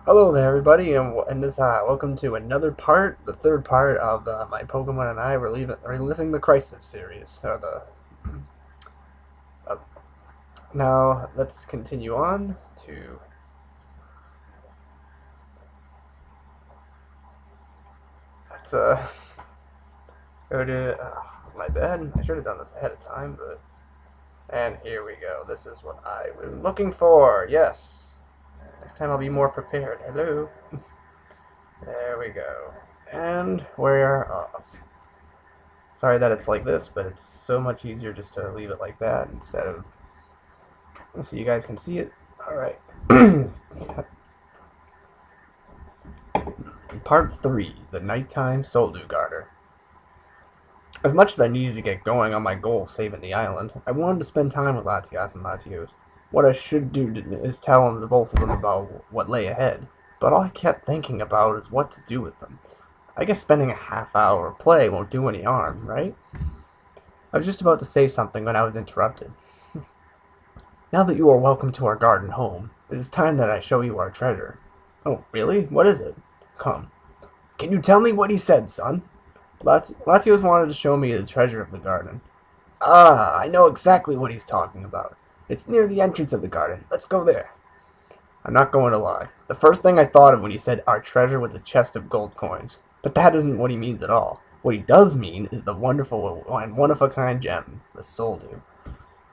Hello there, everybody, and this welcome to another part, the third part of my Pokemon and I reliving the Crisis series. Uh, Now let's continue on to let's go to my bed. I should have done this ahead of time, but and here we go. This is what I was looking for. Yes, next time I'll be more prepared. Hello. There we go, and we're off. Sorry that it's like this, but it's so much easier just to leave it like that instead of... So you guys can see it. Alright. Part 3, the Nighttime Soldu Garter. As much as I needed to get going on my goal of saving the island, I wanted to spend time with Latias and Latios. What I should do is tell them, the both of them, about what lay ahead, but all I kept thinking about is what to do with them. I guess spending a half-hour play won't do any harm, right? I was just about to say something when I was interrupted. Now that you are welcome to our garden home, it is time that I show you our treasure. Oh, really? What is it? Come. Can you tell me what he said, son? Latios wanted to show me the treasure of the garden. Ah, I know exactly what he's talking about. It's near the entrance of the garden. Let's go there. I'm not going to lie. The first thing I thought of when he said our treasure was a chest of gold coins. But that isn't what he means at all. What he does mean is the wonderful and one-of-a-kind gem, the Soldu.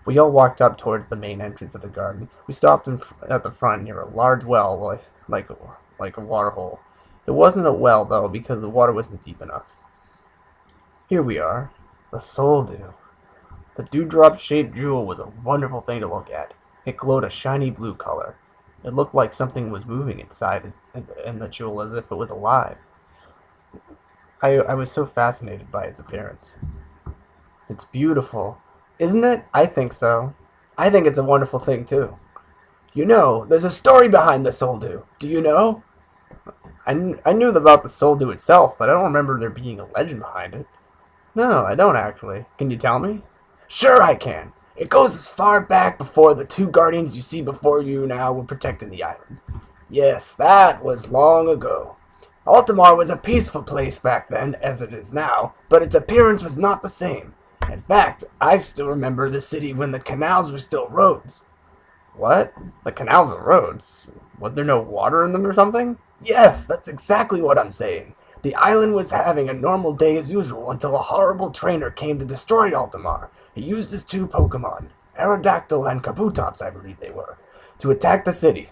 We all walked up towards the main entrance of the garden. We stopped at the front near a large well, like a water hole. It wasn't a well, though, because the water wasn't deep enough. Here we are, the Soldu. The dewdrop-shaped jewel was a wonderful thing to look at. It glowed a shiny blue color. It looked like something was moving inside in the jewel as if it was alive. I was so fascinated by its appearance. It's beautiful. Isn't it? I think so. I think it's a wonderful thing, too. You know, there's a story behind the Soldu. Do you know? I knew about the Soldu itself, but I don't remember there being a legend behind it. No, I don't actually. Can you tell me? Sure I can. It goes as far back before the two guardians you see before you now were protecting the island. Yes, that was long ago. Alto Mare was a peaceful place back then, as it is now, but its appearance was not the same. In fact, I still remember the city when the canals were still roads. What? The canals were roads? Was there no water in them or something? Yes, that's exactly what I'm saying. The island was having a normal day as usual until a horrible trainer came to destroy Alto Mare. He used his two Pokemon, Aerodactyl and Kabutops, I believe they were, to attack the city.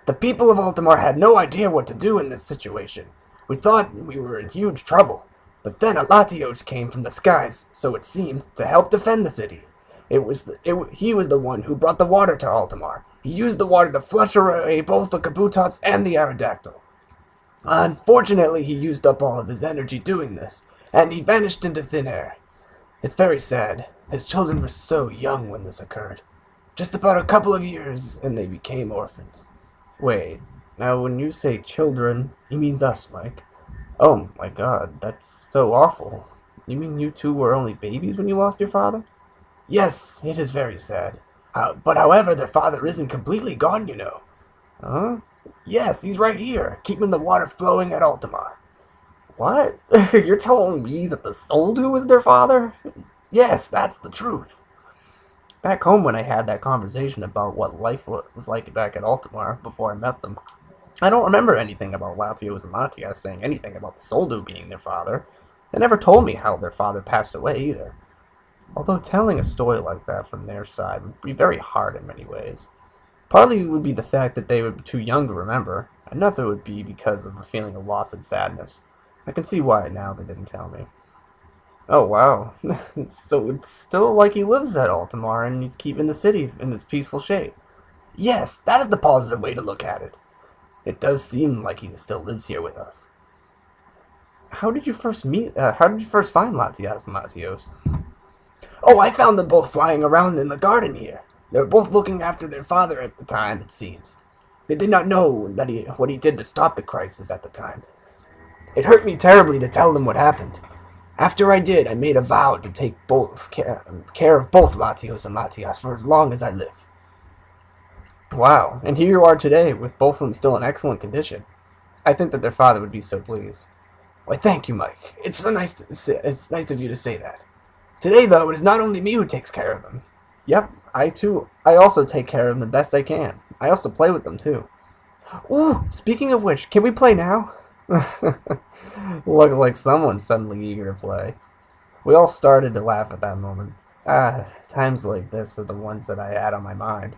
The people of Alto Mare had no idea what to do in this situation. We thought we were in huge trouble, but then a Latios came from the skies, so it seemed, to help defend the city. He was the one who brought the water to Alto Mare. He used the water to flush away both the Kabutops and the Aerodactyl. Unfortunately, he used up all of his energy doing this, and he vanished into thin air. It's very sad. His children were so young when this occurred. Just about a couple of years, and they became orphans. Wait, now when you say children, he means us, Mike. Oh my god, that's so awful. You mean you two were only babies when you lost your father? Yes, it is very sad. But however, their father isn't completely gone, you know. Huh? Yes, he's right here, keeping the water flowing at Alto Mare. What? You're telling me that the Soldu was their father? Yes, that's the truth. Back home when I had that conversation about what life was like back at Alto Mare before I met them, I don't remember anything about Latios and Latias saying anything about the Soldu being their father. They never told me how their father passed away either. Although telling a story like that from their side would be very hard in many ways. Partly it would be the fact that they were too young to remember, another would be because of the feeling of loss and sadness. I can see why now they didn't tell me. Oh wow, so it's still like he lives at Alto Mare and he's keeping the city in its peaceful shape. Yes, that is the positive way to look at it. It does seem like he still lives here with us. How did you first find Latias and Latios? Oh, I found them both flying around in the garden here. They were both looking after their father at the time, it seems. They did not know that what he did to stop the crisis at the time. It hurt me terribly to tell them what happened. After I did, I made a vow to take care of both Latios and Latias for as long as I live. Wow, and here you are today, with both of them still in excellent condition. I think that their father would be so pleased. Why, thank you, Mike. It's nice of you to say that. Today, though, it is not only me who takes care of them. Yep, I also take care of them the best I can. I also play with them, too. Ooh, speaking of which, can we play now? Looks like someone's suddenly eager to play. We all started to laugh at that moment. Times like this are the ones that I had on my mind.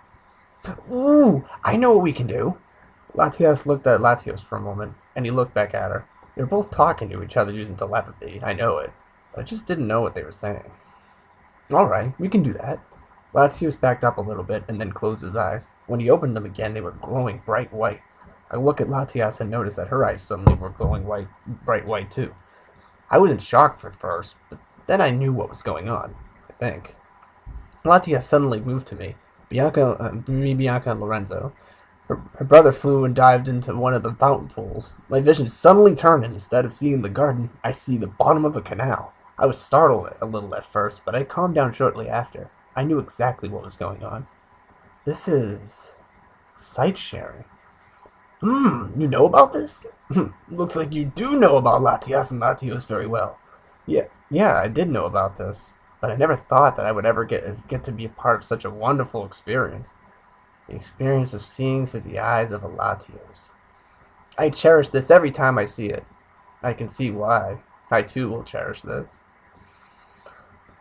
Ooh, I know what we can do. Latias looked at Latios for a moment, and he looked back at her. They were both talking to each other using telepathy, I know it. But I just didn't know what they were saying. Alright, we can do that. Latios backed up a little bit and then closed his eyes. When he opened them again, they were glowing bright white. I looked at Latias and noticed that her eyes suddenly were glowing bright white too. I was in shock for first, but then I knew what was going on, I think. Latias suddenly moved to me. Bianca and Lorenzo. Her brother flew and dived into one of the fountain pools. My vision suddenly turned, and instead of seeing the garden, I see the bottom of a canal. I was startled a little at first, but I calmed down shortly after. I knew exactly what was going on. This is sight sharing. You know about this? Looks like you do know about Latias and Latios very well. Yeah, I did know about this, but I never thought that I would ever get to be a part of such a wonderful experience. The experience of seeing through the eyes of a Latios. I cherish this every time I see it. I can see why. I too will cherish this.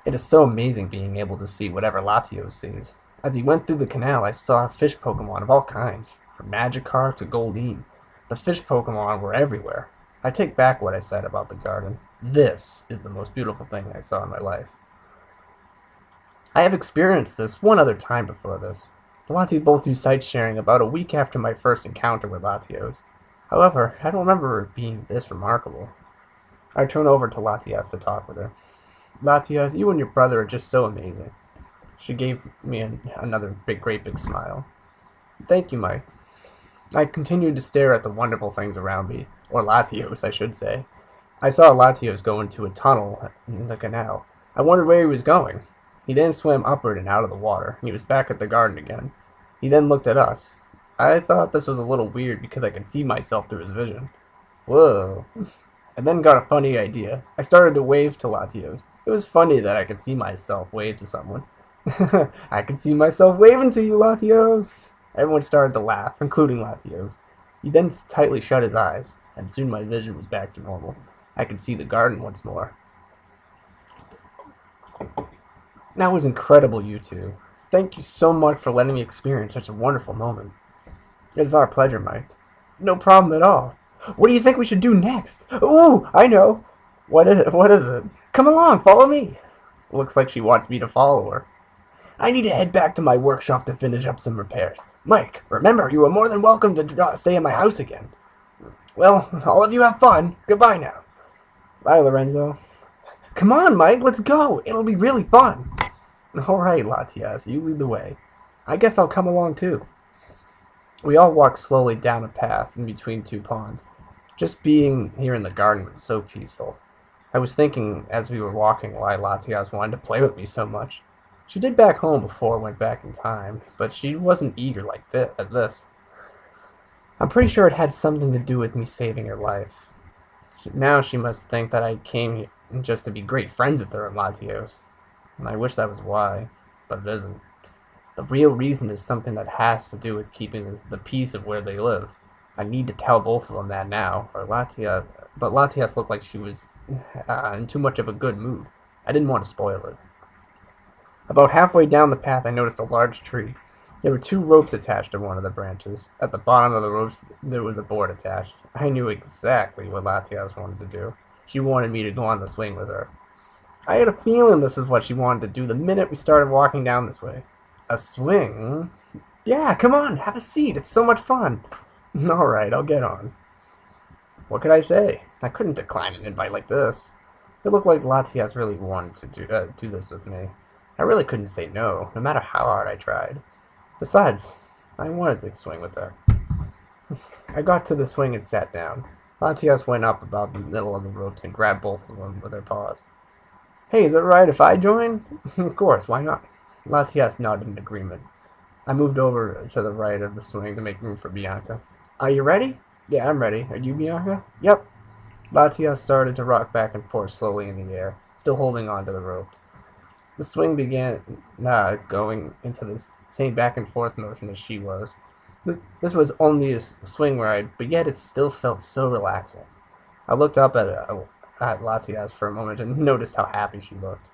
It is so amazing being able to see whatever Latios sees. As he went through the canal, I saw fish Pokemon of all kinds, from Magikarp to Goldeen. The fish Pokemon were everywhere. I take back what I said about the garden. This is the most beautiful thing I saw in my life. I have experienced this one other time before this. The Latios both used sight sharing about a week after my first encounter with Latios. However, I don't remember it being this remarkable. I turn over to Latias to talk with her. Latias, you and your brother are just so amazing. She gave me another great big smile. Thank you, Mike. I continued to stare at the wonderful things around me, or Latios, I should say. I saw Latios go into a tunnel in the canal. I wondered where he was going. He then swam upward and out of the water. He was back at the garden again. He then looked at us. I thought this was a little weird because I could see myself through his vision. Whoa. I then got a funny idea. I started to wave to Latios. It was funny that I could see myself wave to someone. I could see myself waving to you, Latios. Everyone started to laugh, including Latios. He then tightly shut his eyes, and soon my vision was back to normal. I could see the garden once more. That was incredible, you two. Thank you so much for letting me experience such a wonderful moment. It is our pleasure, Mike. No problem at all. What do you think we should do next? Ooh, I know. What is it? Come along, follow me. Looks like she wants me to follow her. I need to head back to my workshop to finish up some repairs. Mike, remember, you are more than welcome to stay at my house again. Well, all of you have fun. Goodbye now. Bye, Lorenzo. Come on, Mike, let's go. It'll be really fun. All right, Latias, you lead the way. I guess I'll come along too. We all walked slowly down a path in between two ponds. Just being here in the garden was so peaceful. I was thinking as we were walking why Latias wanted to play with me so much. She did back home before I went back in time, but she wasn't eager like this. I'm pretty sure it had something to do with me saving her life. Now she must think that I came here just to be great friends with her and Latios. And I wish that was why, but it isn't. The real reason is something that has to do with keeping the peace of where they live. I need to tell both of them that now, but Latias looked like she was in too much of a good mood. I didn't want to spoil it. About halfway down the path, I noticed a large tree. There were 2 ropes attached to one of the branches. At the bottom of the ropes, there was a board attached. I knew exactly what Latias wanted to do. She wanted me to go on the swing with her. I had a feeling this is what she wanted to do the minute we started walking down this way. A swing? Yeah, come on, have a seat. It's so much fun. Alright, I'll get on. What could I say? I couldn't decline an invite like this. It looked like Latias really wanted to do this with me. I really couldn't say no, no matter how hard I tried. Besides, I wanted to swing with her. I got to the swing and sat down. Latias went up about the middle of the ropes and grabbed both of them with her paws. Hey, is it right if I join? Of course, why not? Latias nodded in agreement. I moved over to the right of the swing to make room for Bianca. Are you ready? Yeah, I'm ready. Are you, Bianca? Yep. Latias started to rock back and forth slowly in the air, still holding on to the rope. The swing began going into the same back and forth motion as she was. This was only a swing ride, but yet it still felt so relaxing. I looked up at Latias for a moment and noticed how happy she looked.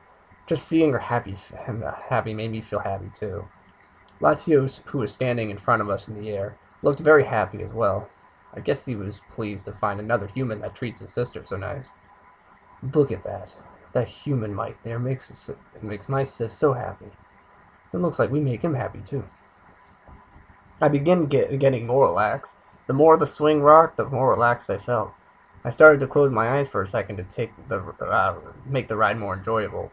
Just seeing her happy made me feel happy too. Latios, who was standing in front of us in the air, looked very happy as well. I guess he was pleased to find another human that treats his sister so nice. Look at that. That human Mike there makes my sis so happy. It looks like we make him happy too. I began getting more relaxed. The more the swing rocked, the more relaxed I felt. I started to close my eyes for a second to make the ride more enjoyable.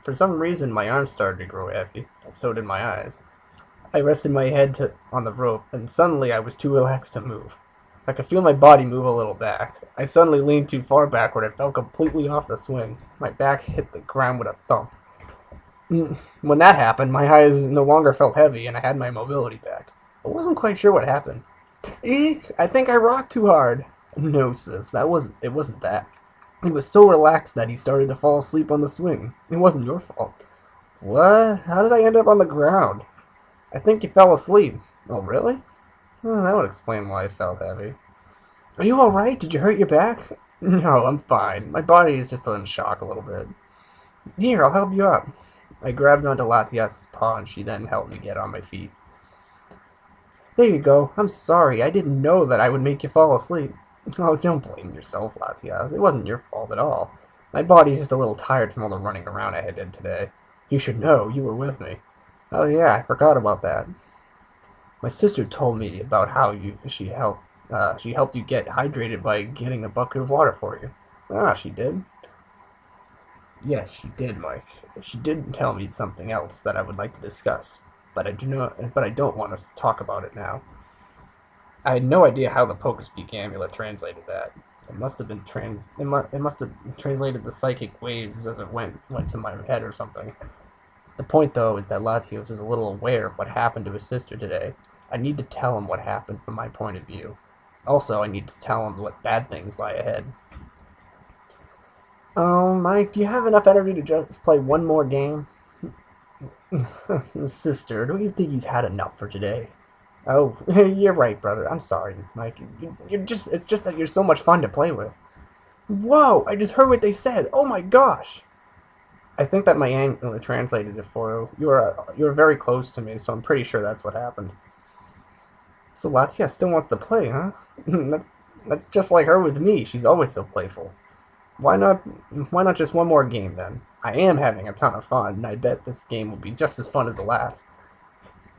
For some reason, my arms started to grow heavy, and so did my eyes. I rested my head on the rope, and suddenly I was too relaxed to move. I could feel my body move a little back. I suddenly leaned too far backward and fell completely off the swing. My back hit the ground with a thump. When that happened, my eyes no longer felt heavy, and I had my mobility back. I wasn't quite sure what happened. Eek! I think I rocked too hard. No, sis, it wasn't that. He was so relaxed that he started to fall asleep on the swing. It wasn't your fault. What? How did I end up on the ground? I think you fell asleep. Oh, really? Well, that would explain why I felt heavy. Are you alright? Did you hurt your back? No, I'm fine. My body is just in shock a little bit. Here, I'll help you up. I grabbed onto Latias' paw and she then helped me get on my feet. There you go. I'm sorry. I didn't know that I would make you fall asleep. Oh, don't blame yourself, Latias. It wasn't your fault at all. My body's just a little tired from all the running around I did today. You should know. You were with me. Oh yeah, I forgot about that. My sister told me about how she helped you get hydrated by getting a bucket of water for you. Ah, she did? Yes, she did, Mike. She did tell me something else that I would like to discuss, but I don't want us to talk about it now. I had no idea how the Pocus-Peak amulet translated that. It must have translated the psychic waves as it went to my head or something. The point, though, is that Latios is a little aware of what happened to his sister today. I need to tell him what happened from my point of view. Also, I need to tell him what bad things lie ahead. Mike, do you have enough energy to just play one more game? Sister, don't you think he's had enough for today? Oh, you're right, brother. I'm sorry, Mike. It's just that you're so much fun to play with. Whoa, I just heard what they said. Oh my gosh. I think that my amulet translated it for you. You're very close to me, so I'm pretty sure that's what happened. So Latias still wants to play, huh? That's just like her with me. She's always so playful. Why not just one more game then? I am having a ton of fun, and I bet this game will be just as fun as the last.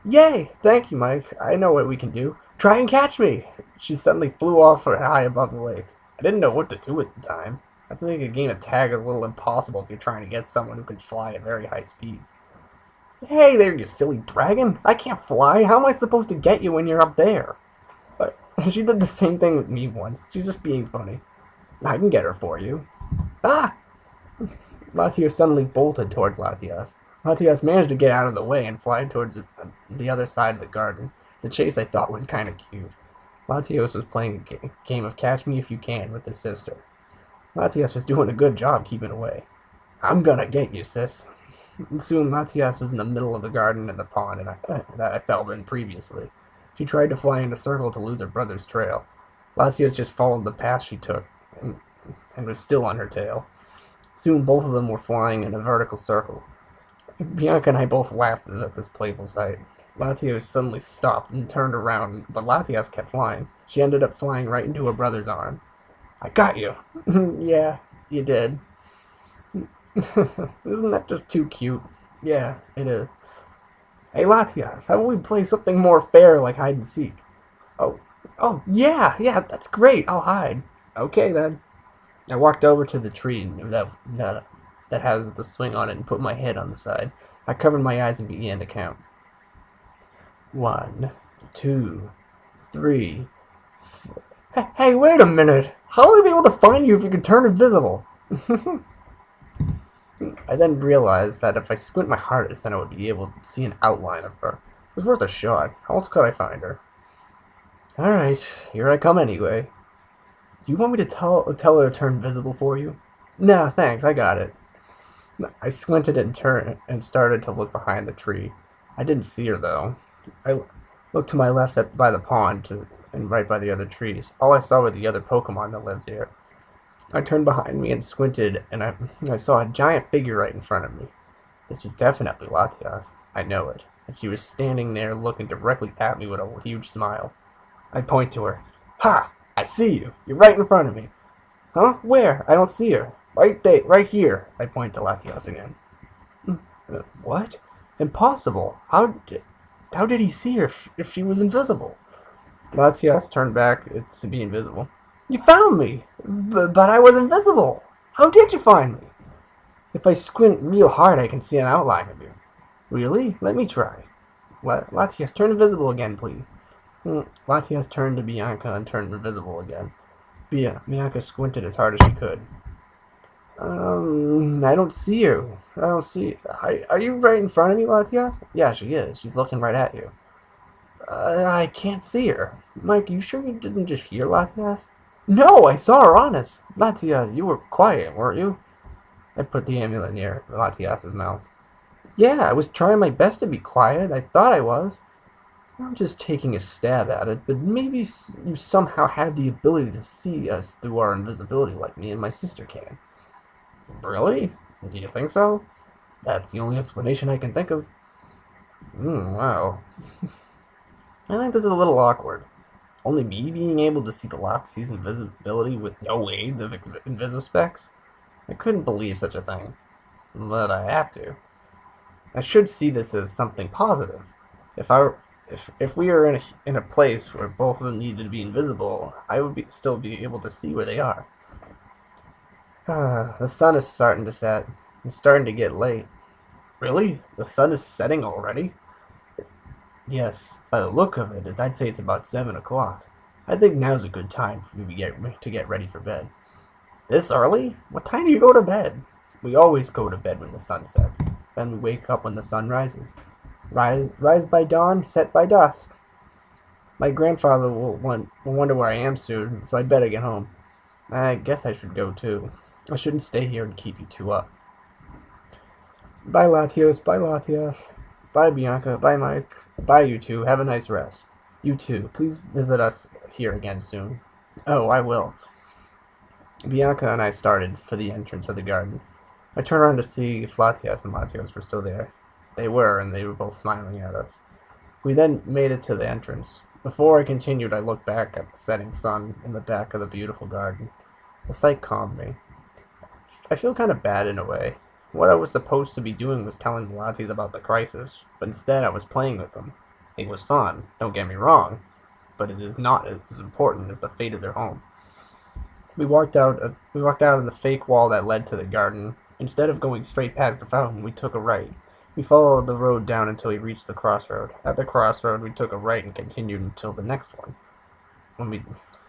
Yay! Thank you, Mike. I know what we can do. Try and catch me! She suddenly flew off high above the lake. I didn't know what to do at the time. I think a game of tag is a little impossible if you're trying to get someone who can fly at very high speeds. Hey there, you silly dragon! I can't fly! How am I supposed to get you when you're up there? But she did the same thing with me once. She's just being funny. I can get her for you. Ah! Latios suddenly bolted towards Latias. Latias managed to get out of the way and fly towards the other side of the garden. The chase I thought was kind of cute. Latios was playing a game of Catch Me If You Can with his sister. Latias was doing a good job keeping away. I'm gonna get you, sis. And soon Latias was in the middle of the garden and the pond that I fell in previously. She tried to fly in a circle to lose her brother's trail. Latias just followed the path she took and was still on her tail. Soon both of them were flying in a vertical circle. Bianca and I both laughed at this playful sight. Latios suddenly stopped and turned around, but Latias kept flying. She ended up flying right into her brother's arms. I got you. Yeah, you did. Isn't that just too cute? Yeah, it is. Hey, Latias, how about we play something more fair like hide and seek? Oh, yeah, that's great. I'll hide. Okay, then. I walked over to the tree that has the swing on it and put my head on the side. I covered my eyes and began to count. 1, 2, 3. Hey, wait a minute! How will I be able to find you if you can turn invisible? I then realized that if I squint my hardest, then I would be able to see an outline of her. was worth a shot. How else could I find her? Alright, here I come anyway. Do you want me to tell her to turn invisible for you? Nah, thanks, I got it. I squinted and turned and started to look behind the tree. I didn't see her though. I looked to my left by the pond and right by the other trees. All I saw were the other Pokemon that lived here. I turned behind me and squinted, and I saw a giant figure right in front of me. This was definitely Latias. I know it. And she was standing there looking directly at me with a huge smile. I point to her. Ha! I see you. You're right in front of me. Huh? Where? I don't see her. Right there, right here. I point to Latias again. What? Impossible. How did he see her if she was invisible? Latias turned back to be invisible. You found me! But I was invisible! How did you find me? If I squint real hard, I can see an outline of you. Really? Let me try. Latias, turn invisible again, please. Latias turned to Bianca and turned invisible again. Bianca squinted as hard as she could. I don't see you. I don't see... Are you right in front of me, Latias? Yeah, she is. She's looking right at you. I can't see her. Mike, you sure you didn't just hear Latias? No, I saw her, honest. Latias, you were quiet, weren't you? I put the amulet near Latias' mouth. Yeah, I was trying my best to be quiet. I thought I was. I'm just taking a stab at it, but maybe you somehow have the ability to see us through our invisibility like me and my sister can. Really? Do you think so? That's the only explanation I can think of. Wow. I think this is a little awkward. Only me being able to see the Latias' invisibility with no aid of Invisispects? I couldn't believe such a thing. But I have to. I should see this as something positive. If we are in a place where both of them needed to be invisible, I would still be able to see where they are. The sun is starting to set. It's starting to get late. Really? The sun is setting already? Yes, by the look of it, I'd say it's about 7 o'clock. I think now's a good time for me to get ready for bed. This early? What time do you go to bed? We always go to bed when the sun sets. Then we wake up when the sun rises. Rise by dawn, set by dusk. My grandfather will wonder where I am soon, so I'd better get home. I guess I should go too. I shouldn't stay here and keep you two up. Bye, Latios. Bye, Latias. Bye, Bianca. Bye, Mike. Bye, you two. Have a nice rest. You too. Please visit us here again soon. Oh, I will. Bianca and I started for the entrance of the garden. I turned around to see if Latias and Latios were still there. They were, and they were both smiling at us. We then made it to the entrance. Before I continued, I looked back at the setting sun in the back of the beautiful garden. The sight calmed me. I feel kind of bad in a way. What I was supposed to be doing was telling the Latias about the crisis, but instead I was playing with them. It was fun, don't get me wrong, but it is not as important as the fate of their home. We walked out of the fake wall that led to the garden. Instead of going straight past the fountain, we took a right. We followed the road down until we reached the crossroad. At the crossroad, we took a right and continued until the next one.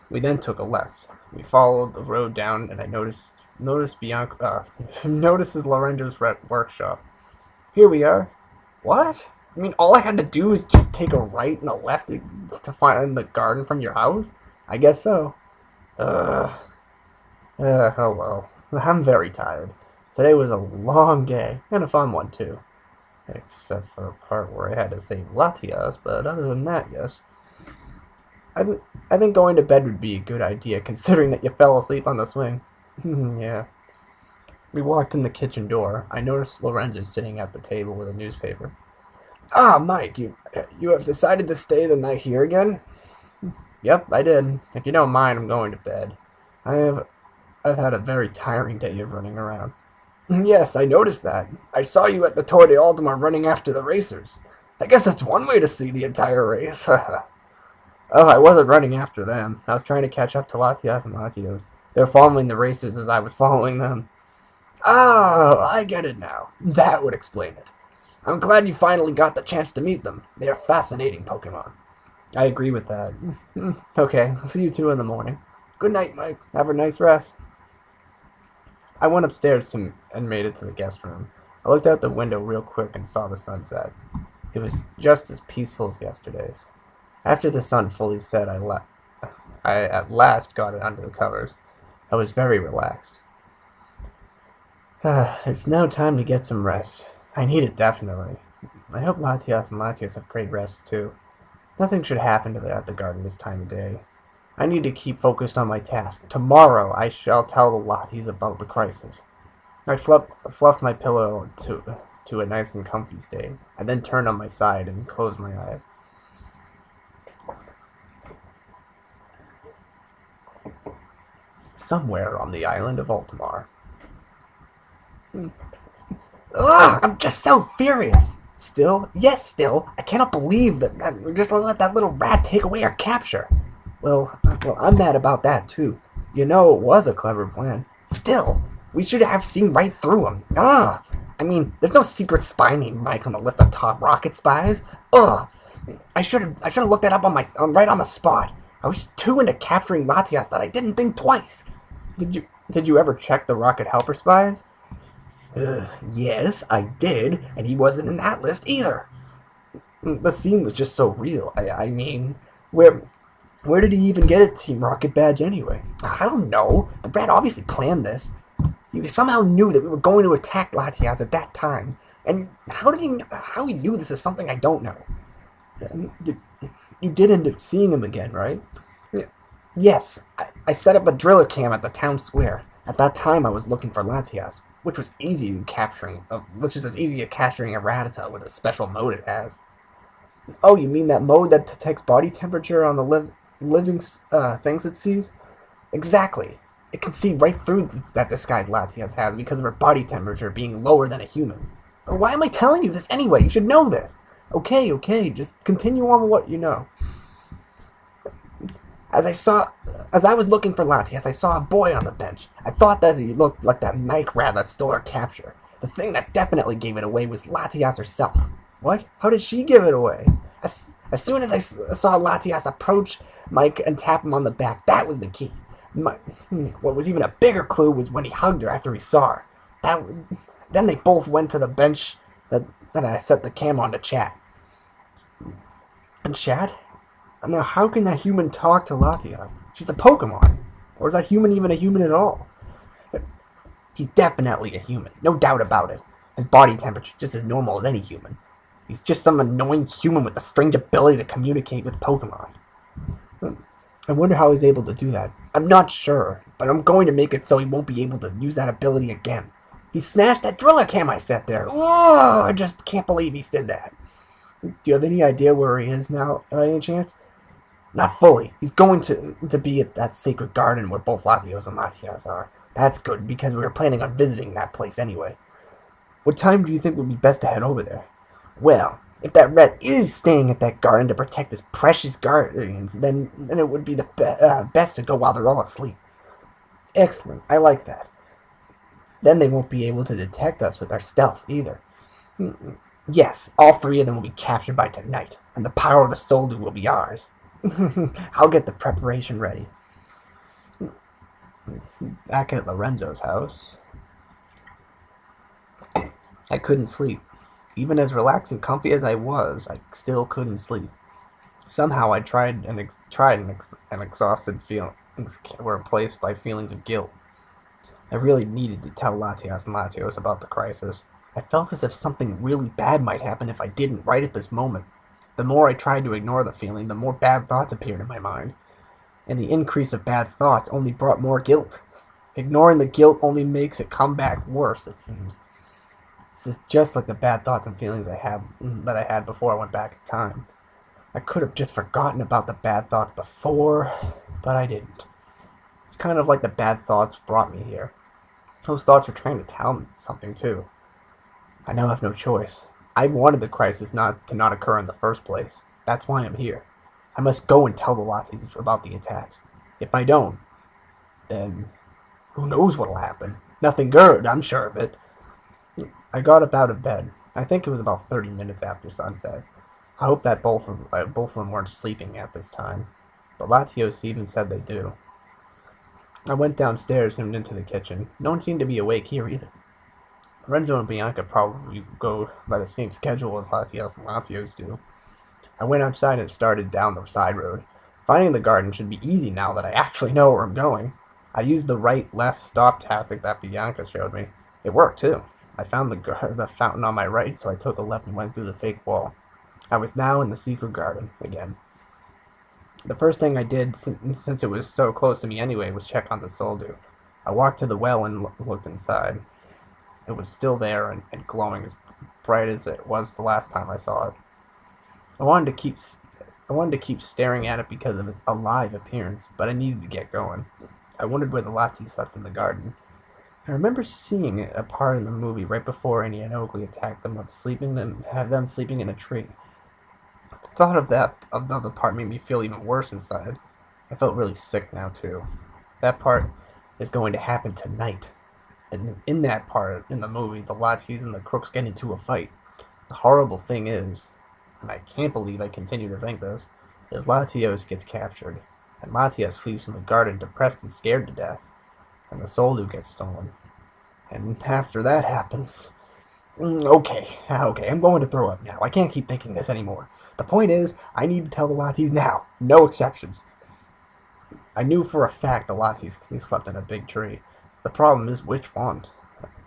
We then took a left. We followed the road down, and I noticed Bianca notices Lorenzo's workshop. Here we are. What? I mean, all I had to do was just take a right and a left to find the garden from your house? I guess so. Oh well. I'm very tired. Today was a long day, and a fun one too. Except for the part where I had to save Latias, but other than that, yes. I think going to bed would be a good idea, considering that you fell asleep on the swing. Yeah. We walked in the kitchen door. I noticed Lorenzo sitting at the table with a newspaper. Ah, Mike, you have decided to stay the night here again? Yep, I did. If you don't mind, I'm going to bed. I've had a very tiring day of running around. Yes, I noticed that. I saw you at the Tour de Ultima running after the racers. I guess that's one way to see the entire race. Oh, I wasn't running after them. I was trying to catch up to Latias and Latios. They're following the racers as I was following them. Oh, I get it now. That would explain it. I'm glad you finally got the chance to meet them. They are fascinating Pokemon. I agree with that. Okay, I'll see you two in the morning. Good night, Mike. Have a nice rest. I went upstairs and made it to the guest room. I looked out the window real quick and saw the sunset. It was just as peaceful as yesterday's. After the sun fully set, I at last got it under the covers. I was very relaxed. It's now time to get some rest. I need it definitely. I hope Latias and Latios have great rest too. Nothing should happen to at the garden this time of day. I need to keep focused on my task. Tomorrow I shall tell the Latis about the crisis. I fluffed my pillow to a nice and comfy state. I then turned on my side and closed my eyes. Somewhere on the island of Alto Mare. Ugh, I'm just so furious. Still? Yes, still. I cannot believe that we just let that little rat take away our capture. Well, I'm mad about that too. You know, it was a clever plan. Still, we should have seen right through him. Ugh. I mean, there's no secret spy named Mike on the list of top rocket spies. Ugh. I should have looked that up right on the spot. I was just too into capturing Latias that I didn't think twice. Did you ever check the rocket helper spies? Yes, I did, and he wasn't in that list either. The scene was just so real. I mean, where did he even get a Team Rocket badge anyway? I don't know. The brat obviously planned this. He somehow knew that we were going to attack Latias at that time. And how he knew this is something I don't know. You did end up seeing him again, right? Yes, I set up a driller cam at the town square. At that time, I was looking for Latias, which is as easy as capturing a Ratata with a special mode it has. Oh, you mean that mode that detects body temperature on the living things it sees? Exactly. It can see right through that disguise Latias has because of her body temperature being lower than a human's. Why am I telling you this anyway? You should know this. Okay, just continue on with what you know. As I was looking for Latias, I saw a boy on the bench. I thought that he looked like that Mike rat that stole our capture. The thing that definitely gave it away was Latias herself. What? How did she give it away? As soon as I saw Latias approach Mike and tap him on the back, that was the key. What was even a bigger clue was when he hugged her after he saw her. Then they both went to the bench that I set the cam on to chat. And chat? I mean, how can that human talk to Latias? She's a Pokemon. Or is that human even a human at all? He's definitely a human, no doubt about it. His body temperature just as normal as any human. He's just some annoying human with a strange ability to communicate with Pokemon. I wonder how he's able to do that. I'm not sure, but I'm going to make it so he won't be able to use that ability again. He smashed that driller cam I set there. Oh, I just can't believe he did that. Do you have any idea where he is now, by any chance? Not fully. He's going to be at that sacred garden where both Latios and Latias are. That's good, because we were planning on visiting that place anyway. What time do you think would be best to head over there? Well, if that rat is staying at that garden to protect his precious guardians, then it would be the best to go while they're all asleep. Excellent. I like that. Then they won't be able to detect us with our stealth either. Yes, all three of them will be captured by tonight, and the power of the Soldu will be ours. I'll get the preparation ready. Back at Lorenzo's house, I couldn't sleep. Even as relaxed and comfy as I was, I still couldn't sleep. Somehow I tried and exhausted feelings were replaced by feelings of guilt. I really needed to tell Latias and Latios about the crisis. I felt as if something really bad might happen if I didn't right at this moment. The more I tried to ignore the feeling, the more bad thoughts appeared in my mind. And the increase of bad thoughts only brought more guilt. Ignoring the guilt only makes it come back worse, it seems. This is just like the bad thoughts and feelings that I had before I went back in time. I could have just forgotten about the bad thoughts before, but I didn't. It's kind of like the bad thoughts brought me here. Those thoughts were trying to tell me something too. I now have no choice. I wanted the crisis not occur in the first place. That's why I'm here. I must go and tell the Latis about the attacks. If I don't, then who knows what'll happen. Nothing good, I'm sure of it. I got up out of bed. I think it was about 30 minutes after sunset. I hope that both of them weren't sleeping at this time. But Latios even said they do. I went downstairs and into the kitchen. No one seemed to be awake here either. Renzo and Bianca probably go by the same schedule as Latias and Latios do. I went outside and started down the side road. Finding the garden should be easy now that I actually know where I'm going. I used the right-left stop tactic that Bianca showed me. It worked, too. I found the fountain on my right, so I took a left and went through the fake wall. I was now in the secret garden again. The first thing I did, since it was so close to me anyway, was check on the soldier. I walked to the well and looked inside. It was still there and glowing as bright as it was the last time I saw it. I wanted to keep staring at it because of its alive appearance, but I needed to get going. I wondered where the Latias slept in the garden. I remember seeing a part in the movie right before Annie and Oakley attacked them have them sleeping in a tree. The thought of the other part made me feel even worse inside. I felt really sick now too. That part is going to happen tonight. And in that part in the movie, the Latias and the crooks get into a fight. The horrible thing is, and I can't believe I continue to think this, is Latios gets captured, and Latias flees from the garden depressed and scared to death, and the soldo gets stolen. And after that happens... Okay, I'm going to throw up now. I can't keep thinking this anymore. The point is, I need to tell the Latias now. No exceptions. I knew for a fact the Latias slept in a big tree. The problem is which one.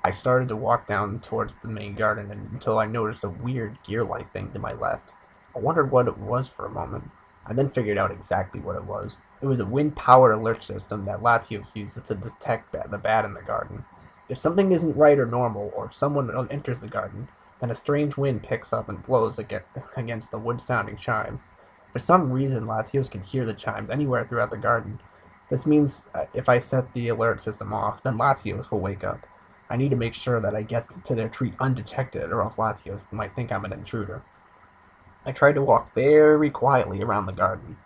I started to walk down towards the main garden until I noticed a weird gear-like thing to my left. I wondered what it was for a moment. I then figured out exactly what it was. It was a wind-powered alert system that Latios uses to detect the bad in the garden. If something isn't right or normal, or if someone enters the garden, then a strange wind picks up and blows against the wood-sounding chimes. For some reason, Latios can hear the chimes anywhere throughout the garden. This means if I set the alert system off, then Latios will wake up. I need to make sure that I get to their tree undetected, or else Latios might think I'm an intruder. I tried to walk very quietly around the garden.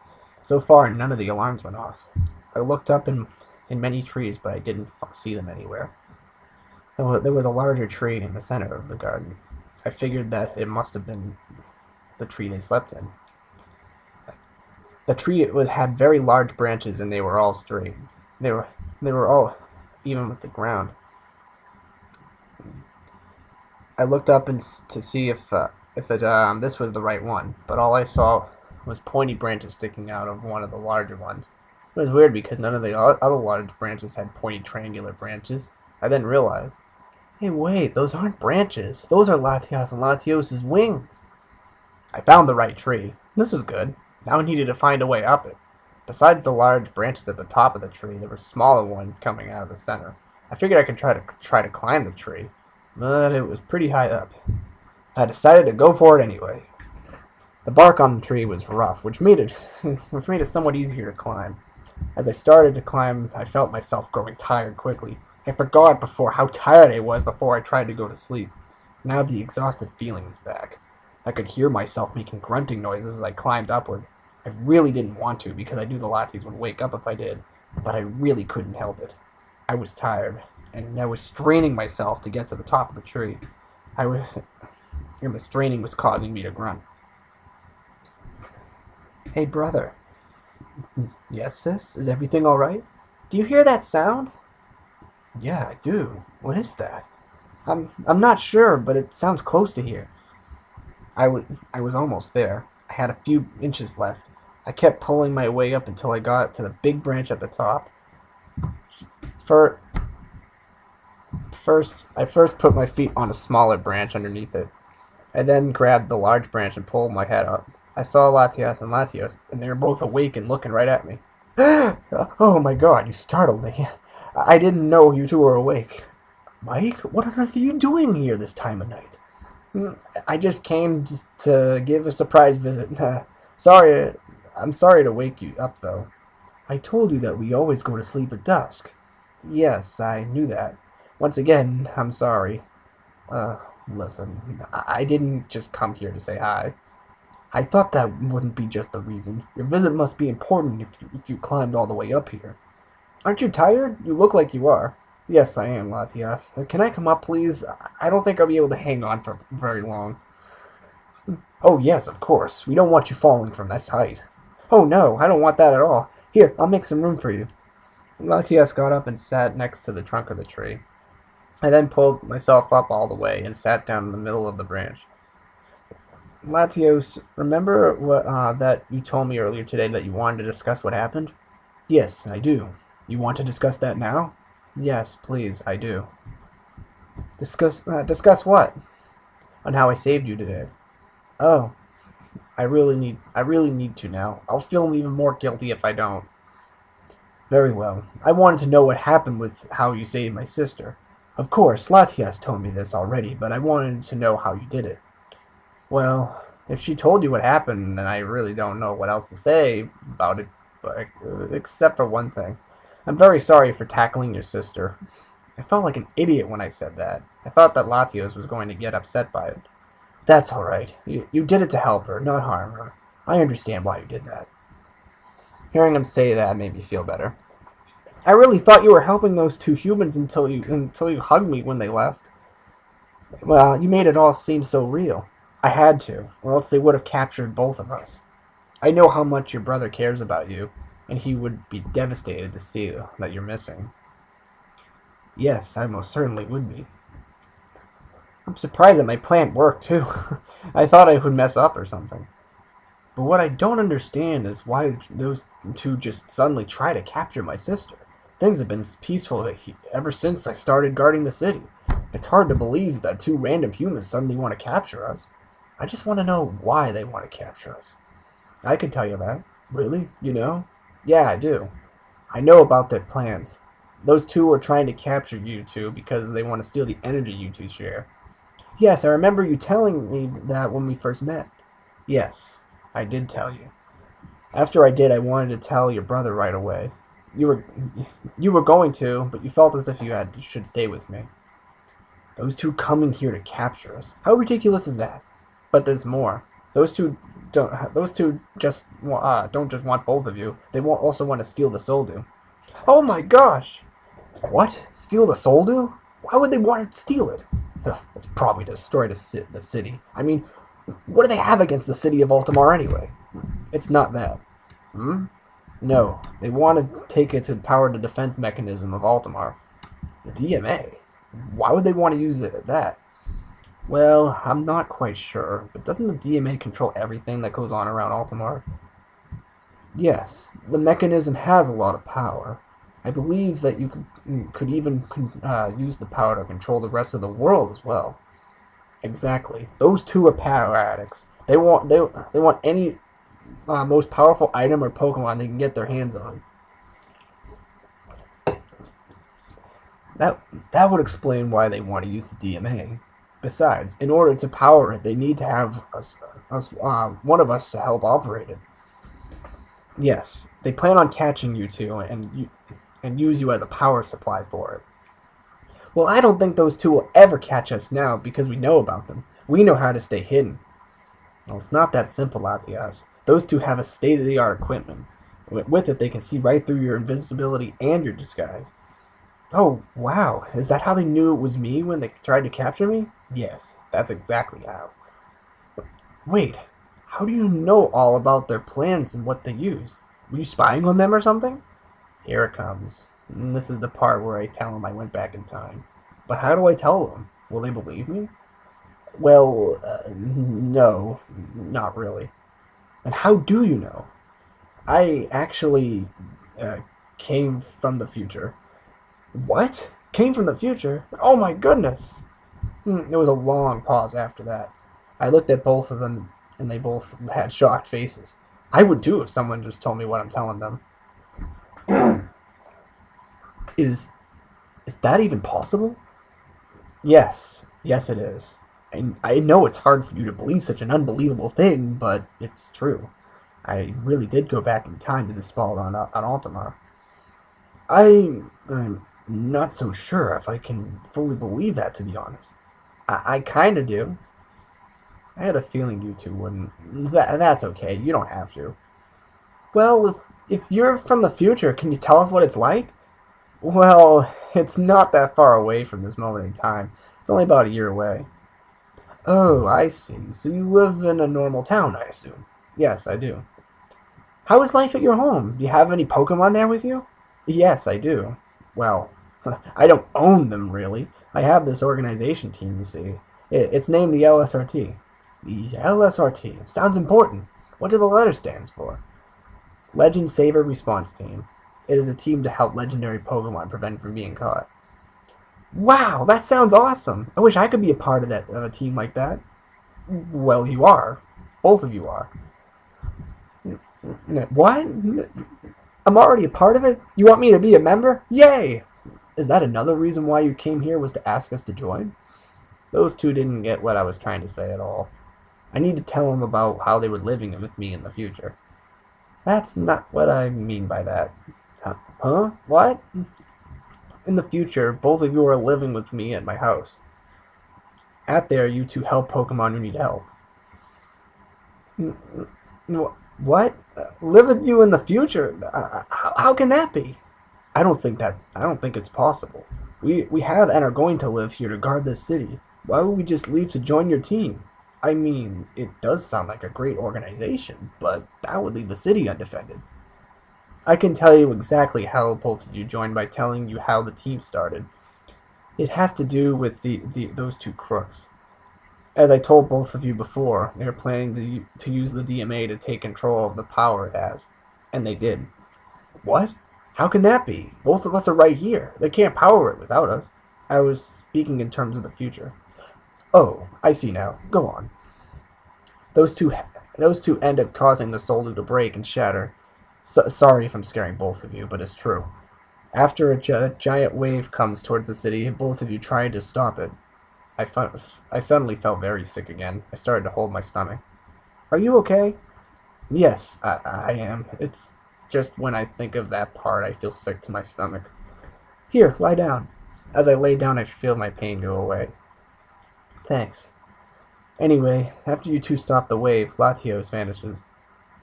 So far, none of the alarms went off. I looked up in many trees, but I didn't see them anywhere. There was a larger tree in the center of the garden. I figured that it must have been the tree they slept in. The tree had very large branches, and they were all straight. They were all even with the ground. I looked up to see if this was the right one, but all I saw was pointy branches sticking out of one of the larger ones. It was weird because none of the other large branches had pointy triangular branches. I didn't realize. Hey, wait, those aren't branches. Those are Latias and Latios' wings. I found the right tree. This was good. Now I needed to find a way up it. Besides the large branches at the top of the tree, there were smaller ones coming out of the center. I figured I could try to climb the tree, but it was pretty high up. I decided to go for it anyway. The bark on the tree was rough, which made it somewhat easier to climb. As I started to climb, I felt myself growing tired quickly. I forgot how tired I was before I tried to go to sleep. Now the exhausted feeling is back. I could hear myself making grunting noises as I climbed upward. I really didn't want to because I knew the Latias would wake up if I did, but I really couldn't help it. I was tired, and I was straining myself to get to the top of the tree. And the straining was causing me to grunt. Hey, brother. Yes, sis? Is everything all right? Do you hear that sound? Yeah, I do. What is that? I'm not sure, but it sounds close to here. I was almost there. I had a few inches left. I kept pulling my way up until I got to the big branch at the top. I first put my feet on a smaller branch underneath it. I then grabbed the large branch and pulled my head up. I saw Latias and Latios, and they were both awake and looking right at me. Oh my god, you startled me. I didn't know you two were awake. Mike, what on earth are you doing here this time of night? I just came to give a surprise visit. I'm sorry to wake you up, though. I told you that we always go to sleep at dusk. Yes, I knew that. Once again, I'm sorry. Listen, I didn't just come here to say hi. I thought that wouldn't be just the reason. Your visit must be important if you climbed all the way up here. Aren't you tired? You look like you are. Yes, I am, Latias. Can I come up, please? I don't think I'll be able to hang on for very long. Oh, yes, of course. We don't want you falling from this height. Oh, no, I don't want that at all. Here, I'll make some room for you. Latias got up and sat next to the trunk of the tree. I then pulled myself up all the way and sat down in the middle of the branch. Latios, remember that you told me earlier today that you wanted to discuss what happened? Yes, I do. You want to discuss that now? Yes, please, I do. Discuss what? On how I saved you today. Oh, I really need to now. I'll feel even more guilty if I don't. Very well. I wanted to know what happened with how you saved my sister. Of course, Latias told me this already, but I wanted to know how you did it. Well, if she told you what happened, then I really don't know what else to say about it, but except for one thing. I'm very sorry for tackling your sister. I felt like an idiot when I said that. I thought that Latios was going to get upset by it. That's all right. You did it to help her, not harm her. I understand why you did that. Hearing him say that made me feel better. I really thought you were helping those two humans until you hugged me when they left. Well, you made it all seem so real. I had to, or else they would have captured both of us. I know how much your brother cares about you, and he would be devastated to see that you're missing. Yes, I most certainly would be. I'm surprised that my plan worked, too. I thought I would mess up or something. But what I don't understand is why those two just suddenly try to capture my sister. Things have been peaceful ever since I started guarding the city. It's hard to believe that two random humans suddenly want to capture us. I just want to know why they want to capture us. I could tell you that. Really? You know? Yeah, I do. I know about their plans. Those two are trying to capture you two because they want to steal the energy you two share. Yes, I remember you telling me that when we first met. Yes, I did tell you. After I did, I wanted to tell your brother right away. You were going to, but you felt as if you should stay with me. Those two coming here to capture us. How ridiculous is that? But there's more. Those two don't. Those two just don't just want both of you. They also want to steal the Soldu. Oh my gosh! What? Steal the Soldu? Why would they want to steal it? It's probably to destroy the city. I mean, what do they have against the city of Alto Mare anyway? It's not that. Hmm? No, they want to take it to power the defense mechanism of Alto Mare. The DMA? Why would they want to use that? Well, I'm not quite sure, but doesn't the DMA control everything that goes on around Alto Mare? Yes, the mechanism has a lot of power. I believe that you could even use the power to control the rest of the world as well. Exactly. Those two are power addicts. They want any most powerful item or Pokemon they can get their hands on. That would explain why they want to use the DMA. Besides, in order to power it, they need to have one of us to help operate it. Yes, they plan on catching you two and use you as a power supply for it. Well, I don't think those two will ever catch us now because we know about them. We know how to stay hidden. Well, it's not that simple, Latias. Those two have a state-of-the-art equipment. With it, they can see right through your invisibility and your disguise. Oh, wow. Is that how they knew it was me when they tried to capture me? Yes, that's exactly how. Wait, how do you know all about their plans and what they use? Were you spying on them or something? Here it comes. And this is the part where I tell them I went back in time. But how do I tell them? Will they believe me? Well, no, not really. And how do you know? I actually came from the future. What? Came from the future? Oh my goodness! There was a long pause after that. I looked at both of them, and they both had shocked faces. I would too if someone just told me what I'm telling them. Is that even possible? Yes, yes it is. And I know it's hard for you to believe such an unbelievable thing, but it's true. I really did go back in time to the spot on Alto Mare. I'm not so sure if I can fully believe that, to be honest. I kind of do. I had a feeling you two wouldn't. That's okay. You don't have to. Well, if you're from the future, can you tell us what it's like? Well, it's not that far away from this moment in time. It's only about a year away. Oh, I see. So you live in a normal town, I assume. Yes, I do. How is life at your home? Do you have any Pokemon there with you? Yes, I do. Well, I don't own them, really. I have this organization team, you see. It's named the LSRT. The LSRT. Sounds important. What do the letters stand for? Legend Saver Response Team. It is a team to help legendary Pokemon prevent from being caught. Wow, that sounds awesome. I wish I could be a part of a team like that. Well, you are. Both of you are. What? I'm already a part of it? You want me to be a member? Yay! Is that another reason why you came here, was to ask us to join? Those two didn't get what I was trying to say at all. I need to tell them about how they were living with me in the future. That's not what I mean by that. Huh? What? In the future, both of you are living with me at my house. At there, you two help Pokemon who need help. What? Live with you in the future? How can that be? I don't think it's possible. We have and are going to live here to guard this city. Why would we just leave to join your team? I mean, it does sound like a great organization, but that would leave the city undefended. I can tell you exactly how both of you joined by telling you how the team started. It has to do with those two crooks. As I told both of you before, they were planning to use the DMA to take control of the power it has. And they did. What? How can that be? Both of us are right here. They can't power it without us. I was speaking in terms of the future. Oh, I see now. Go on. Those two end up causing the Soldu to break and shatter. Sorry if I'm scaring both of you, but it's true. After a giant wave comes towards the city, both of you tried to stop it. I suddenly felt very sick again. I started to hold my stomach. Are you okay? Yes, I am. It's just when I think of that part, I feel sick to my stomach. Here, lie down. As I lay down, I feel my pain go away. Thanks. Anyway, after you two stop the wave, Latios vanishes.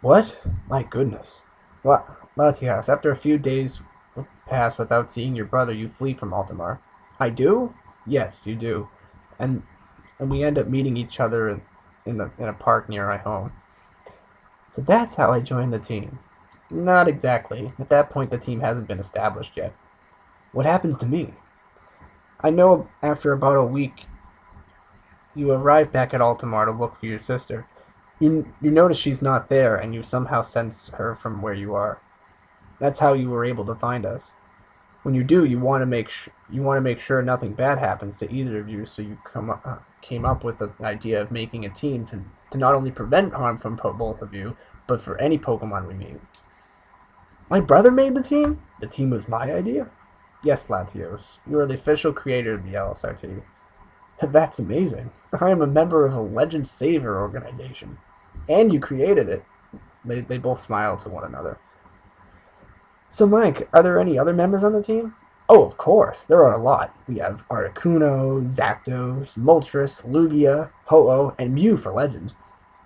What? My goodness. Latias, after a few days pass without seeing your brother, you flee from Alto Mare. I do? Yes, you do. And we end up meeting each other in a park near my home. So that's how I joined the team. Not exactly. At that point, the team hasn't been established yet. What happens to me? I know after about a week, you arrive back at Alto Mare to look for your sister. You notice she's not there, and you somehow sense her from where you are. That's how you were able to find us. When you do, you want to make sure nothing bad happens to either of you, so you came up with the idea of making a team to not only prevent harm from both of you, but for any Pokemon we meet. My brother made the team? The team was my idea? Yes, Latios. You are the official creator of the LSRT. That's amazing. I am a member of a Legend Saver organization. And you created it. They both smiled to one another. So, Mike, are there any other members on the team? Oh, of course. There are a lot. We have Articuno, Zapdos, Moltres, Lugia, Ho-Oh, and Mew for Legends.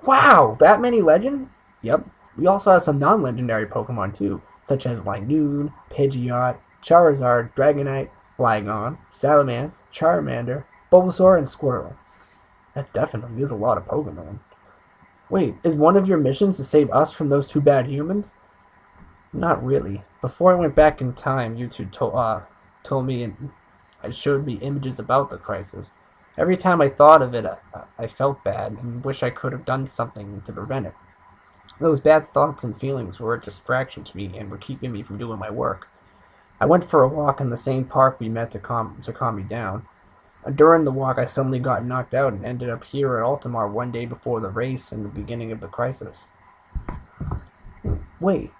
Wow, that many Legends? Yep. We also have some non-legendary Pokemon too, such as Linoone, Pidgeot, Charizard, Dragonite, Flygon, Salamence, Charmander, Bulbasaur, and Squirtle. That definitely is a lot of Pokemon. Wait, is one of your missions to save us from those two bad humans? Not really. Before I went back in time, you two told me and showed me images about the crisis. Every time I thought of it, I felt bad and wish I could have done something to prevent it. Those bad thoughts and feelings were a distraction to me and were keeping me from doing my work. I went for a walk in the same park we met to calm me down. During the walk, I suddenly got knocked out and ended up here at Alto Mare one day before the race and the beginning of the crisis. Wait,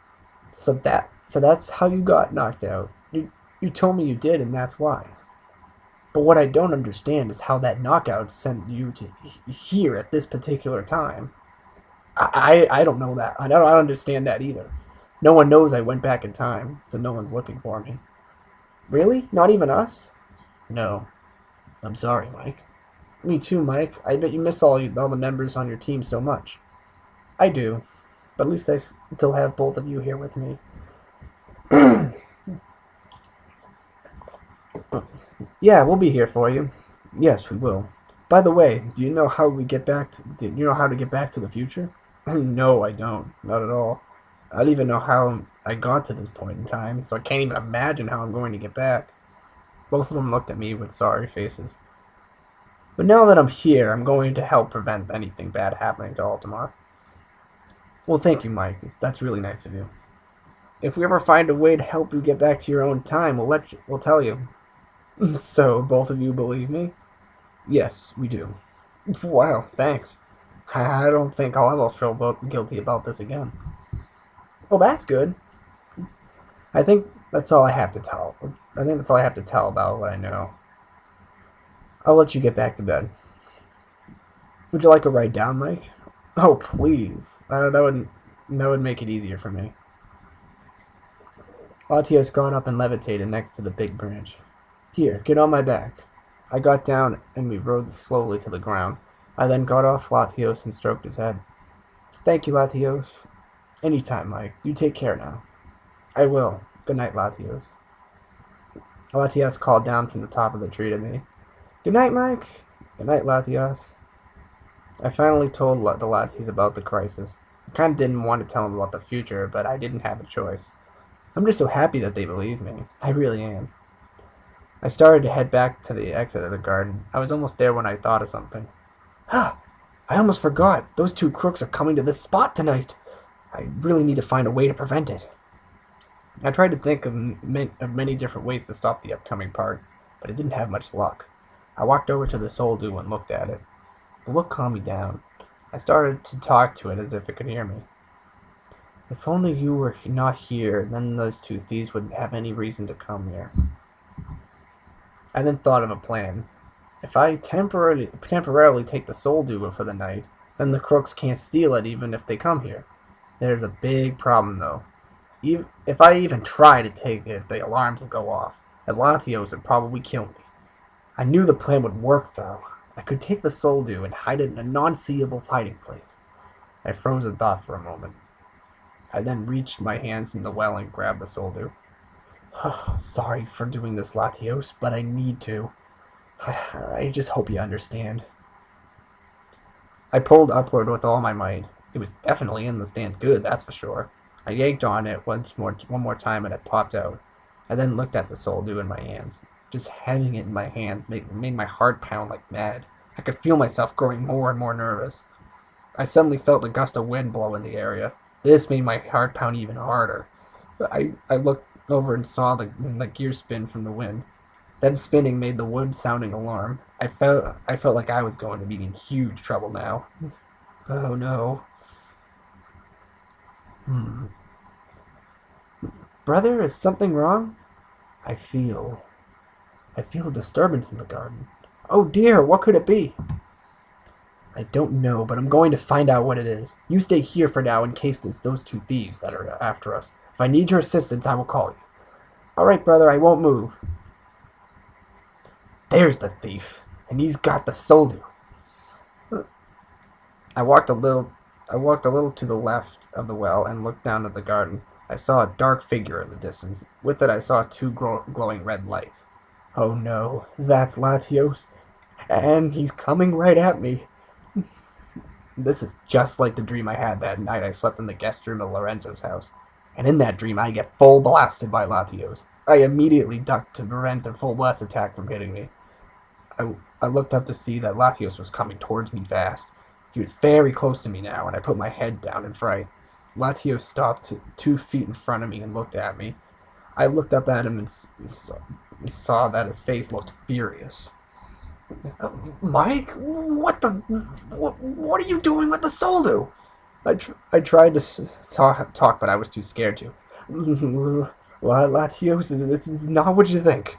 so that's how you got knocked out? You told me you did, and that's why. But what I don't understand is how that knockout sent you to here at this particular time. I don't know that. I don't understand that either. No one knows I went back in time, so no one's looking for me. Really? Not even us? No. I'm sorry, Mike. Me too, Mike. I bet you miss all the members on your team so much. I do. But at least I still have both of you here with me. Yeah, we'll be here for you. Yes, we will. By the way, do you know how to get back to the future? No, I don't. Not at all. I don't even know how I got to this point in time, so I can't even imagine how I'm going to get back. Both of them looked at me with sorry faces. But now that I'm here, I'm going to help prevent anything bad happening to Alto Mare. Well, thank you, Mike. That's really nice of you. If we ever find a way to help you get back to your own time, we'll tell you. So, both of you believe me? Yes, we do. Wow, thanks. I don't think I'll ever feel guilty about this again. Well, that's good. I think that's all I have to tell. I think that's all I have to tell about what I know. I'll let you get back to bed. Would you like a ride down, Mike? Oh, please. That would make it easier for me. Latios got up and levitated next to the big branch. Here, get on my back. I got down and we rode slowly to the ground. I then got off Latios and stroked his head. Thank you, Latios. Anytime, Mike. You take care now. I will. Good night, Latios. Latias called down from the top of the tree to me. Good night, Mike. Good night, Latias. I finally told the Latias about the crisis. I kind of didn't want to tell them about the future, but I didn't have a choice. I'm just so happy that they believe me. I really am. I started to head back to the exit of the garden. I was almost there when I thought of something. Ah, I almost forgot. Those two crooks are coming to this spot tonight. I really need to find a way to prevent it. I tried to think of many different ways to stop the upcoming part, but I didn't have much luck. I walked over to the soldu and looked at it. The look calmed me down. I started to talk to it as if it could hear me. If only you were not here, then those two thieves wouldn't have any reason to come here. I then thought of a plan. If I temporarily take the soldu for the night, then the crooks can't steal it even if they come here. There's a big problem, though. If I even try to take it, the alarms will go off, and Latios would probably kill me. I knew the plan would work, though. I could take the soldu and hide it in a non-seeable hiding place. I froze in thought for a moment. I then reached my hands in the well and grabbed the soldu. Sorry for doing this, Latios, but I need to. I just hope you understand. I pulled upward with all my might. It was definitely in the stand good, that's for sure. I yanked on it one more time and it popped out. I then looked at the soldu in my hands. Just having it in my hands made my heart pound like mad. I could feel myself growing more and more nervous. I suddenly felt a gust of wind blow in the area. This made my heart pound even harder. I looked over and saw the gear spin from the wind. Them spinning made the wood-sounding alarm. I felt like I was going to be in huge trouble now. Oh no. Brother, is something wrong? I feel a disturbance in the garden. Oh dear, what could it be? I don't know, but I'm going to find out what it is. You stay here for now in case it's those two thieves that are after us. If I need your assistance, I will call you. All right, brother, I won't move. There's the thief, and he's got the soldu. I walked a little to the left of the well and looked down at the garden. I saw a dark figure in the distance. With it, I saw two glowing red lights. Oh no, that's Latios, and he's coming right at me. This is just like the dream I had that night I slept in the guest room of Lorenzo's house. And in that dream, I get full blasted by Latios. I immediately ducked to prevent the full blast attack from hitting me. I looked up to see that Latios was coming towards me fast. He was very close to me now, and I put my head down in fright. Latios stopped 2 feet in front of me and looked at me. I looked up at him and saw that his face looked furious. Mike, what are you doing with the soldu? I tried to talk, but I was too scared to. Latios, it's not what you think.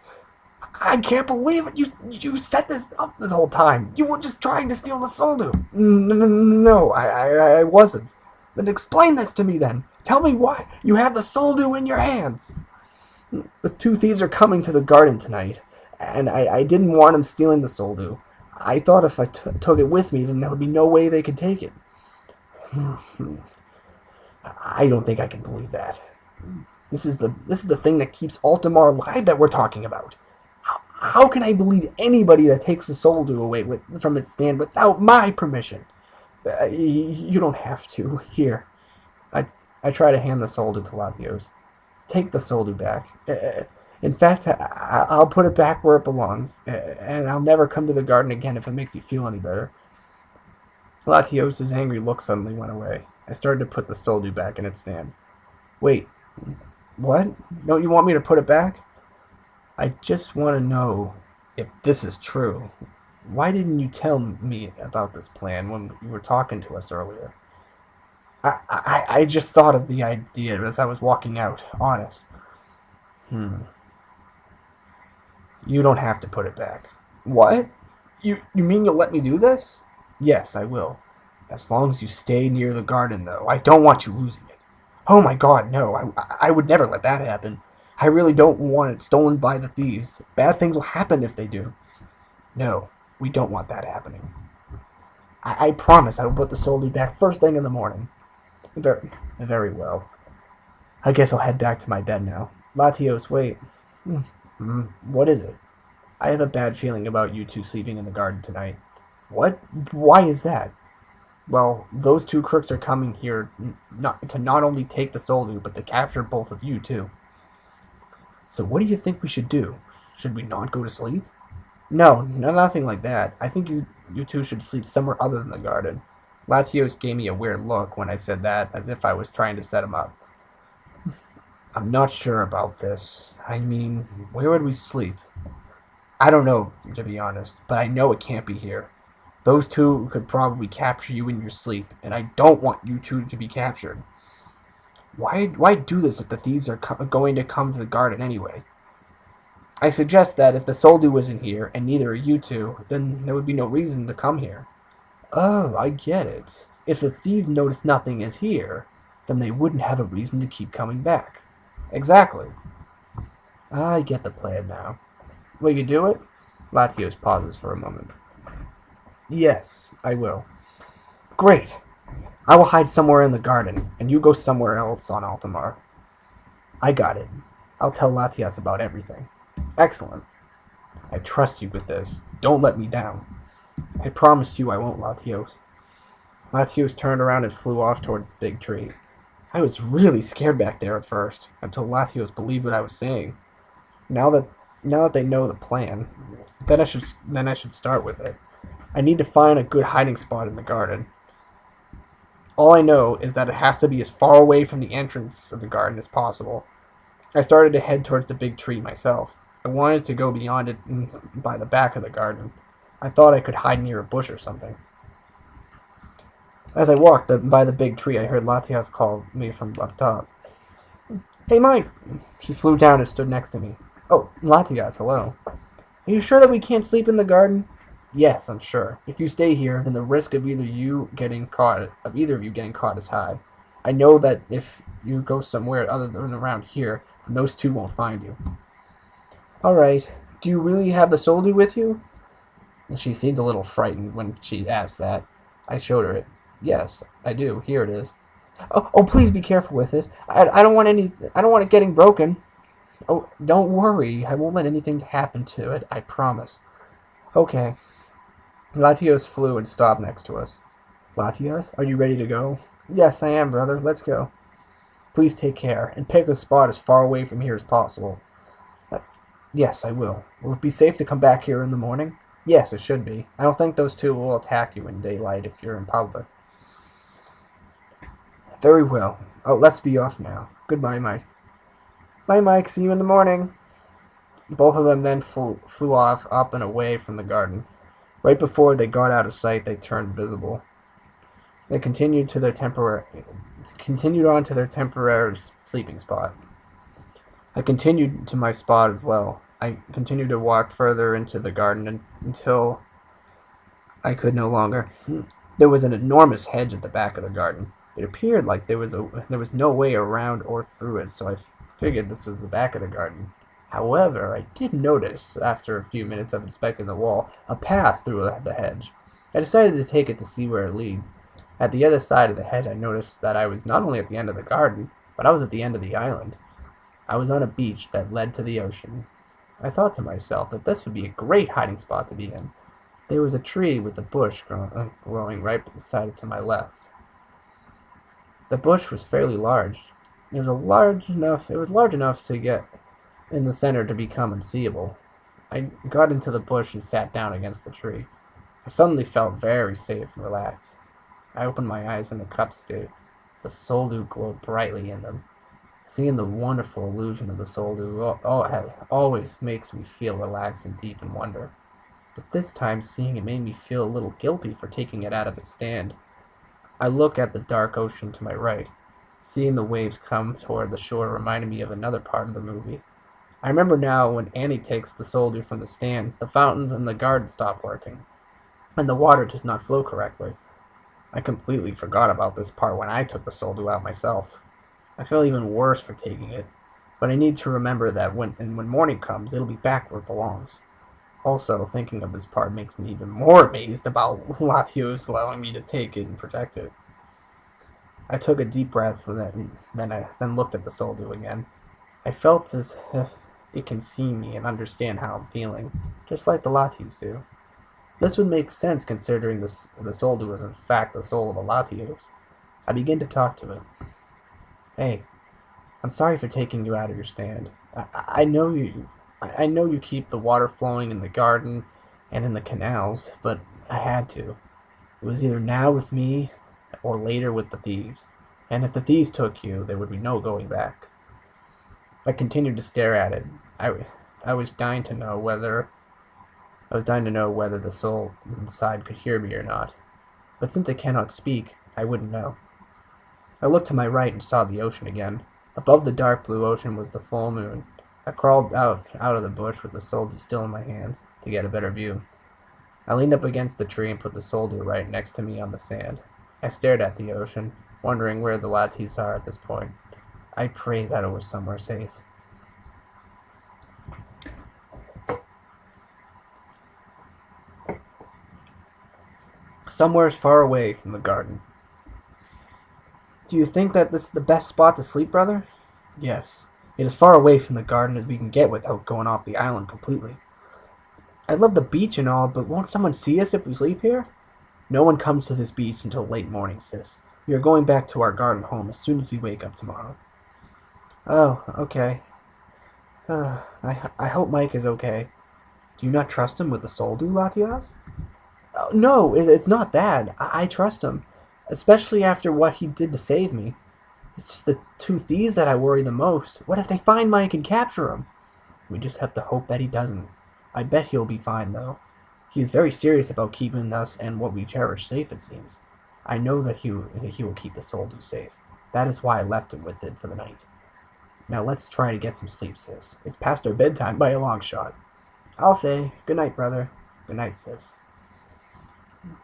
I can't believe it. You set this up this whole time. You were just trying to steal the soldu. No, I wasn't. Then explain this to me then. Tell me why you have the soldu in your hands. The two thieves are coming to the garden tonight, and I didn't want them stealing the soldu. I thought if I took it with me, then there would be no way they could take it. I don't think I can believe that. This is the thing that keeps Alto Mare alive that we're talking about. How can I believe anybody that takes the soldu away from its stand without my permission? You don't have to. Here. I try to hand the soldu to Latios. Take the soldu back. In fact, I'll put it back where it belongs, and I'll never come to the garden again if it makes you feel any better. Latios' angry look suddenly went away. I started to put the soldo back in its stand. Wait, what? Don't you want me to put it back? I just want to know if this is true. Why didn't you tell me about this plan when you were talking to us earlier? I just thought of the idea as I was walking out, honest. Hmm. You don't have to put it back. What? You mean you'll let me do this? Yes, I will. As long as you stay near the garden, though. I don't want you losing it. Oh my god, no. I would never let that happen. I really don't want it stolen by the thieves. Bad things will happen if they do. No, we don't want that happening. I promise I will put the soldi back first thing in the morning. Very well. I guess I'll head back to my bed now. Latios, wait. What is it? I have a bad feeling about you two sleeping in the garden tonight. What? Why is that? Well, those two crooks are coming here not only take the soldo, but to capture both of you, too. So what do you think we should do? Should we not go to sleep? No, nothing like that. I think you two should sleep somewhere other than the garden. Latios gave me a weird look when I said that, as if I was trying to set him up. I'm not sure about this. I mean, where would we sleep? I don't know, to be honest, but I know it can't be here. Those two could probably capture you in your sleep, and I don't want you two to be captured. Why do this if the thieves are going to come to the garden anyway? I suggest that if the soldo isn't here, and neither are you two, then there would be no reason to come here. Oh, I get it. If the thieves notice nothing is here, then they wouldn't have a reason to keep coming back. Exactly. I get the plan now. Will you do it? Latios pauses for a moment. Yes, I will. Great. I will hide somewhere in the garden, and you go somewhere else on Alto Mare. I got it. I'll tell Latias about everything. Excellent. I trust you with this. Don't let me down. I promise you I won't, Latios. Latios turned around and flew off towards the big tree. I was really scared back there at first, until Latios believed what I was saying. Now that they know the plan, then I should start with it. I need to find a good hiding spot in the garden. All I know is that it has to be as far away from the entrance of the garden as possible. I started to head towards the big tree myself. I wanted to go beyond it by the back of the garden. I thought I could hide near a bush or something. As I walked by the big tree, I heard Latias call me from up top. Hey, Mike! She flew down and stood next to me. Oh, Latias, hello. Are you sure that we can't sleep in the garden? Yes, I'm sure. If you stay here, then the risk of either of you getting caught is high. I know that if you go somewhere other than around here, then those two won't find you. All right. Do you really have the soldi with you? She seemed a little frightened when she asked that. I showed her it. Yes, I do. Here it is. Oh, please be careful with it. I don't want it getting broken. Oh, don't worry. I won't let anything happen to it. I promise. Okay. Latios flew and stopped next to us. Latios, are you ready to go? Yes, I am, brother. Let's go. Please take care, and pick a spot as far away from here as possible. Yes, I will. Will it be safe to come back here in the morning? Yes, it should be. I don't think those two will attack you in daylight if you're in public. Very well. Oh, let's be off now. Goodbye, Mike. Bye, Mike. See you in the morning. Both of them then flew off up and away from the garden. Right before they got out of sight, they turned visible. They continued on to their temporary sleeping spot. I continued to my spot as well. I continued to walk further into the garden until I could no longer. There was an enormous hedge at the back of the garden. It appeared like there was no way around or through it, so I figured this was the back of the garden. However, I did notice, after a few minutes of inspecting the wall, a path through the hedge. I decided to take it to see where it leads. At the other side of the hedge, I noticed that I was not only at the end of the garden, but I was at the end of the island. I was on a beach that led to the ocean. I thought to myself that this would be a great hiding spot to be in. There was a tree with a bush growing right beside it to my left. The bush was fairly large. It was large enough to get in the center to become unseeable. I got into the bush and sat down against the tree. I suddenly felt very safe and relaxed. I opened my eyes in a cupped state. The soldu glowed brightly in them. Seeing the wonderful illusion of the soldu always makes me feel relaxed and deep in wonder. But this time, seeing it made me feel a little guilty for taking it out of its stand. I look at the dark ocean to my right. Seeing the waves come toward the shore reminded me of another part of the movie. I remember now when Annie takes the soldier from the stand, the fountains in the garden stop working, and the water does not flow correctly. I completely forgot about this part when I took the soldier out myself. I feel even worse for taking it, but I need to remember that when morning comes, it'll be back where it belongs. Also, thinking of this part makes me even more amazed about Latios allowing me to take it and protect it. I took a deep breath and then looked at the soldier again. I felt as if it can see me and understand how I'm feeling, just like the Latios do. This would make sense considering the soldier was in fact the soul of a Latios. I began to talk to it. Hey, I'm sorry for taking you out of your stand. I know you keep the water flowing in the garden and in the canals, but I had to. It was either now with me or later with the thieves. And if the thieves took you, there would be no going back. I continued to stare at it. I was dying to know whether the soul inside could hear me or not. But since it cannot speak, I wouldn't know. I looked to my right and saw the ocean again. Above the dark blue ocean was the full moon. I crawled out of the bush with the soldier still in my hands to get a better view. I leaned up against the tree and put the soldier right next to me on the sand. I stared at the ocean, wondering where the Latios are at this point. I prayed that it was somewhere safe. Somewhere far away from the garden. Do you think that this is the best spot to sleep, brother? Yes. It is far away from the garden as we can get without going off the island completely. I love the beach and all, but won't someone see us if we sleep here? No one comes to this beach until late morning, sis. We are going back to our garden home as soon as we wake up tomorrow. Oh, okay. I hope Mike is okay. Do you not trust him with the soldu, Latias? No, it's not that. I trust him, especially after what he did to save me. It's just the two thieves that I worry the most. What if they find Mike and capture him? We just have to hope that he doesn't. I bet he'll be fine, though. He is very serious about keeping us and what we cherish safe, it seems. I know that he will keep the soldu safe. That is why I left him with it for the night. Now let's try to get some sleep, sis. It's past our bedtime by a long shot. I'll say, good night, brother. Good night, sis.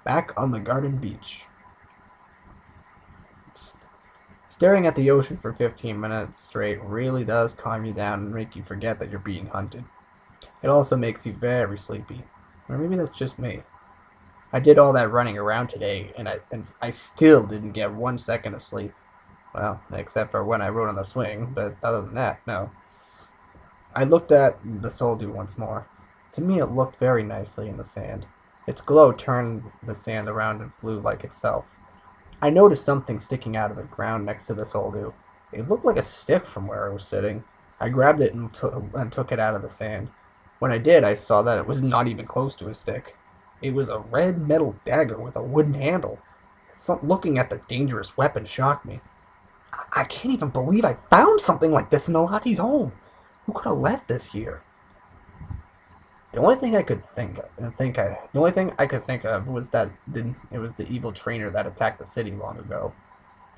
Back on the garden beach. Staring at the ocean for 15 minutes straight really does calm you down and make you forget that you're being hunted. It also makes you very sleepy. Or maybe that's just me. I did all that running around today, and I still didn't get 1 second of sleep. Well, except for when I rode on the swing, but other than that, no. I looked at the soldu once more. To me, it looked very nicely in the sand. Its glow turned the sand around and blue like itself. I noticed something sticking out of the ground next to the soldu. It looked like a stick from where I was sitting. I grabbed it and took it out of the sand. When I did, I saw that it was not even close to a stick. It was a red metal dagger with a wooden handle. Looking at the dangerous weapon shocked me. I can't even believe I found something like this in the Lati's home. Who could have left this here? The only thing I could think of was that it was the evil trainer that attacked the city long ago.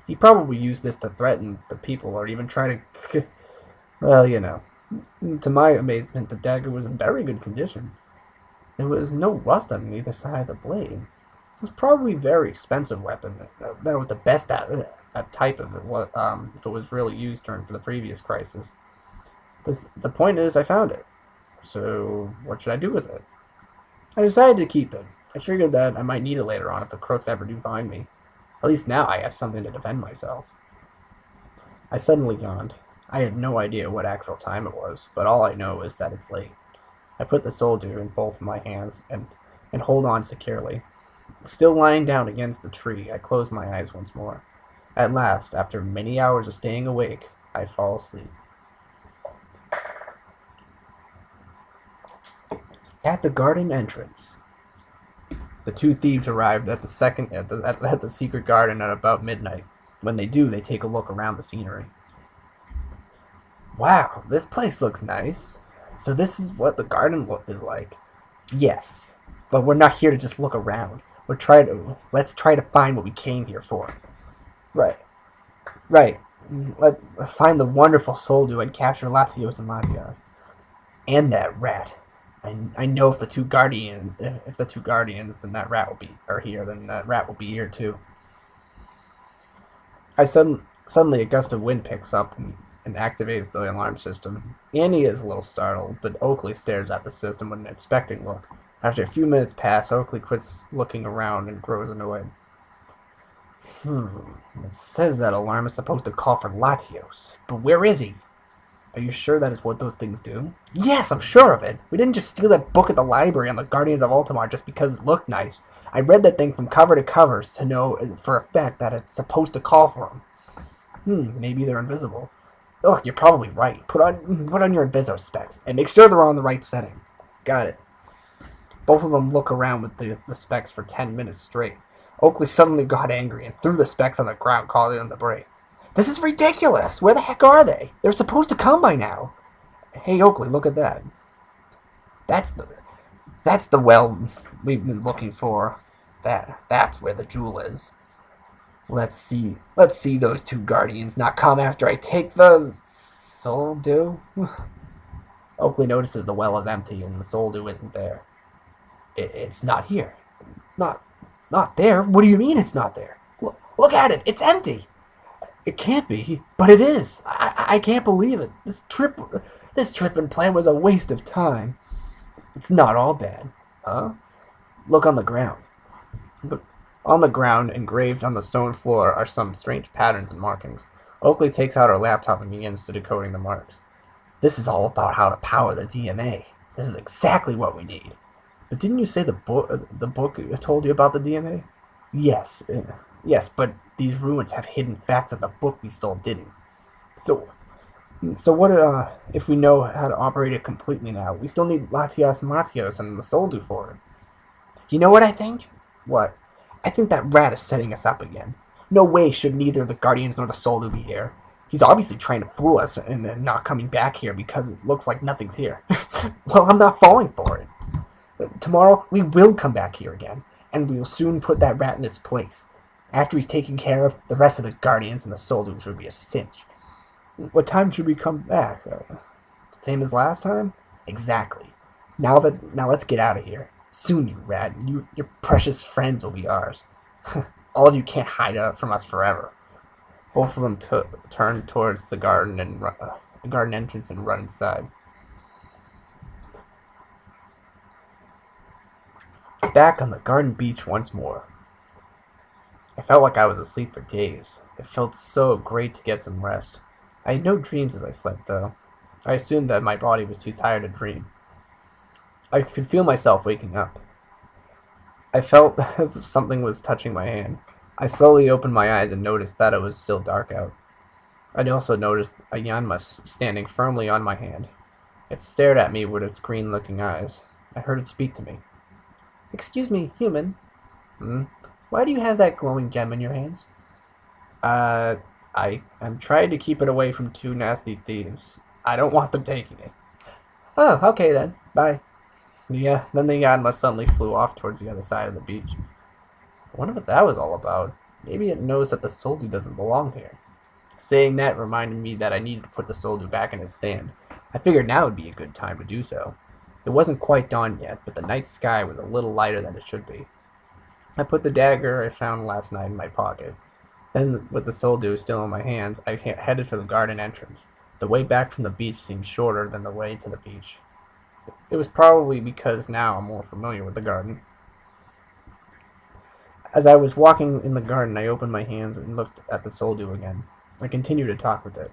He probably used this to threaten the people or even try to... Well, you know. To my amazement, the dagger was in very good condition. There was no rust on either side of the blade. It was probably a very expensive weapon. That was the best type of it, if it was really used during the previous crisis. The point is, I found it. So, what should I do with it? I decided to keep it. I figured that I might need it later on if the crooks ever do find me. At least now I have something to defend myself. I suddenly yawned. I had no idea what actual time it was, but all I know is that it's late. I put the soldier in both of my hands and hold on securely. Still lying down against the tree, I closed my eyes once more. At last, after many hours of staying awake, I fall asleep. At the garden entrance, the two thieves arrived at the secret garden at about midnight. When they do, they take a look around the scenery. Wow, this place looks nice. So this is what the garden is like. Yes, but we're not here to just look around. Let's try to find what we came here for. Right, right. Let find the wonderful Soldu and capture Latios and Latias and that rat. I know if the two guardians, then that rat will be are here. Then that rat will be here too. Suddenly a gust of wind picks up and activates the alarm system. Annie is a little startled, but Oakley stares at the system with an expectant look. After a few minutes pass, Oakley quits looking around and grows annoyed. It says that alarm is supposed to call for Latios, but where is he? Are you sure that is what those things do? Yes, I'm sure of it. We didn't just steal that book at the library on the Guardians of Alto Mare just because it looked nice. I read that thing from cover to cover to know for a fact that it's supposed to call for him. Maybe they're invisible. Look, you're probably right. Put on your Inviso specs and make sure they're on the right setting. Got it. Both of them look around with the specs for 10 minutes straight. Oakley suddenly got angry and threw the specs on the ground, calling them to break. This is ridiculous! Where the heck are they? They're supposed to come by now. Hey, Oakley, look at that. That's the well we've been looking for. That's where the jewel is. Let's see those two guardians not come after I take the Soldu. Oakley notices the well is empty and the Soldu isn't there. It's not here. Not there? What do you mean it's not there? Look at it. It's empty. It can't be, but it is. I can't believe it. This trip and plan was a waste of time. It's not all bad, huh? Look on the ground. Look on the ground, engraved on the stone floor, are some strange patterns and markings. Oakley takes out her laptop and begins to decoding the marks. This is all about how to power the DMA. This is exactly what we need. But didn't you say the book told you about the DMA? Yes, but these ruins have hidden facts that the book we stole didn't. So what if we know how to operate it completely now? We still need Latias and Latios and the Soldu for it. You know what I think? What? I think that rat is setting us up again. No way should neither the Guardians nor the Soldu be here. He's obviously trying to fool us and not coming back here because it looks like nothing's here. Well, I'm not falling for it. Tomorrow, we will come back here again, and we will soon put that rat in its place. After he's taken care of, the rest of the Guardians and the Soldiers will be a cinch. What time should we come back? Same as last time? Exactly. Now let's get out of here. Soon, you rat, your precious friends will be ours. All of you can't hide out from us forever. Both of them turn towards the garden entrance and run inside. Back on the garden beach once more. I felt like I was asleep for days. It felt so great to get some rest. I had no dreams as I slept, though. I assumed that my body was too tired to dream. I could feel myself waking up. I felt as if something was touching my hand. I slowly opened my eyes and noticed that it was still dark out. I'd also noticed a Yanma standing firmly on my hand. It stared at me with its green-looking eyes. I heard it speak to me. Excuse me, human. Why do you have that glowing gem in your hands? I'm trying to keep it away from two nasty thieves. I don't want them taking it. Oh, okay then. Bye. Then the Yanma suddenly flew off towards the other side of the beach. I wonder what that was all about. Maybe it knows that the Soldu doesn't belong here. Saying that reminded me that I needed to put the Soldu back in its stand. I figured now would be a good time to do so. It wasn't quite dawn yet, but the night sky was a little lighter than it should be. I put the dagger I found last night in my pocket. Then, with the Soldu still in my hands, I headed for the garden entrance. The way back from the beach seemed shorter than the way to the beach. It was probably because now I'm more familiar with the garden. As I was walking in the garden, I opened my hands and looked at the Soldu again. I continued to talk with it.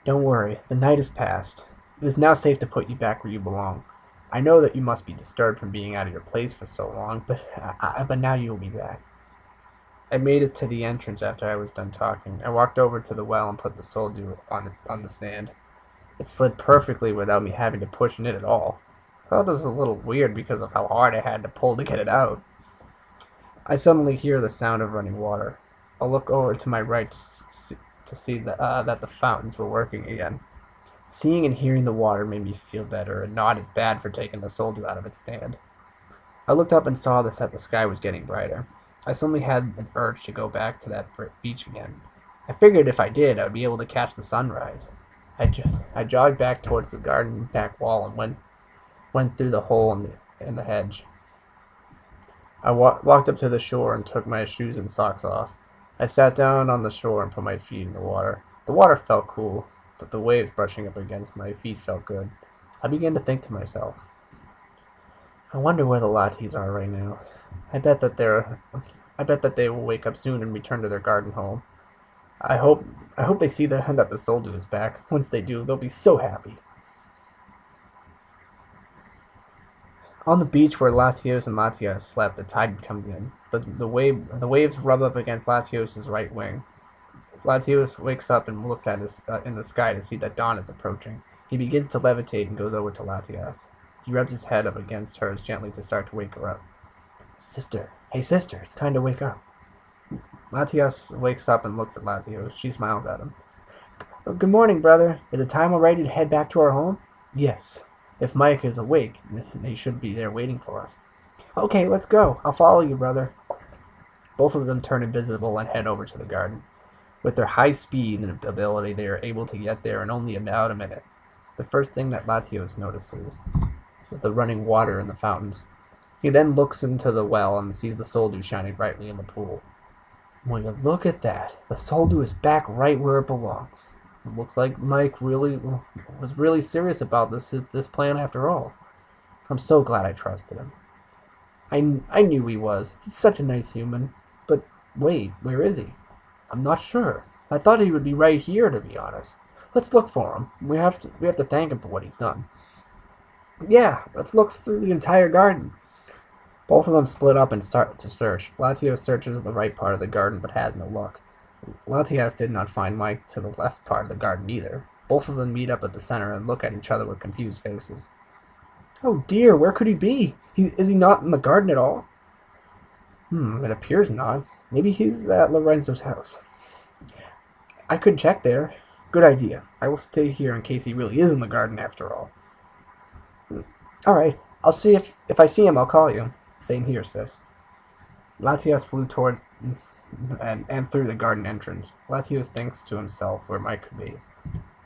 Don't worry, the night is past. It is now safe to put you back where you belong. I know that you must be disturbed from being out of your place for so long, but now you will be back. I made it to the entrance after I was done talking. I walked over to the well and put the Soldu on the sand. It slid perfectly without me having to push in it at all. thought this was a little weird because of how hard I had to pull to get it out. I suddenly hear the sound of running water. I'll look over to my right to see that the fountains were working again. Seeing and hearing the water made me feel better and not as bad for taking the soldier out of its stand. I looked up and saw that the sky was getting brighter. I suddenly had an urge to go back to that beach again. I figured if I did, I would be able to catch the sunrise. I jogged back towards the garden back wall and went through the hole in the hedge. I walked up to the shore and took my shoes and socks off. I sat down on the shore and put my feet in the water. The water felt cool, but the waves brushing up against my feet felt good. I began to think to myself, I wonder where the Latias are right now. I bet that they will wake up soon and return to their garden home. I hope they see that the soldier is back. Once they do, they'll be so happy. On the beach where Latios and Latias slept, the tide comes in. The waves rub up against Latios' right wing. Latios wakes up and looks at in the sky to see that dawn is approaching. He begins to levitate and goes over to Latias. He rubs his head up against hers gently to start to wake her up. Sister, hey sister, it's time to wake up. Latias wakes up and looks at Latios. She smiles at him. Good morning, brother. Is it time already to head back to our home? Yes. If Mike is awake, he should be there waiting for us. Okay, let's go. I'll follow you, brother. Both of them turn invisible and head over to the garden. With their high speed and ability, they are able to get there in only about a minute. The first thing that Latios notices is the running water in the fountains. He then looks into the well and sees the soldu shining brightly in the pool. When you look at that, the soldu is back right where it belongs. It looks like Mike was really serious about this plan after all. I'm so glad I trusted him. I knew he was. He's such a nice human. But wait, where is he? I'm not sure. I thought he would be right here, to be honest. Let's look for him. We have to thank him for what he's done. Yeah, let's look through the entire garden. Both of them split up and start to search. Latios searches the right part of the garden but has no luck. Latias did not find Mike to the left part of the garden either. Both of them meet up at the center and look at each other with confused faces. Oh dear, where could he be? Is he not in the garden at all? It appears not. Maybe he's at Lorenzo's house. I could check there. Good idea. I will stay here in case he really is in the garden after all. Alright, I'll see if I see him, I'll call you. Same here, sis. Latias flew towards and through the garden entrance. Latios thinks to himself where Mike could be.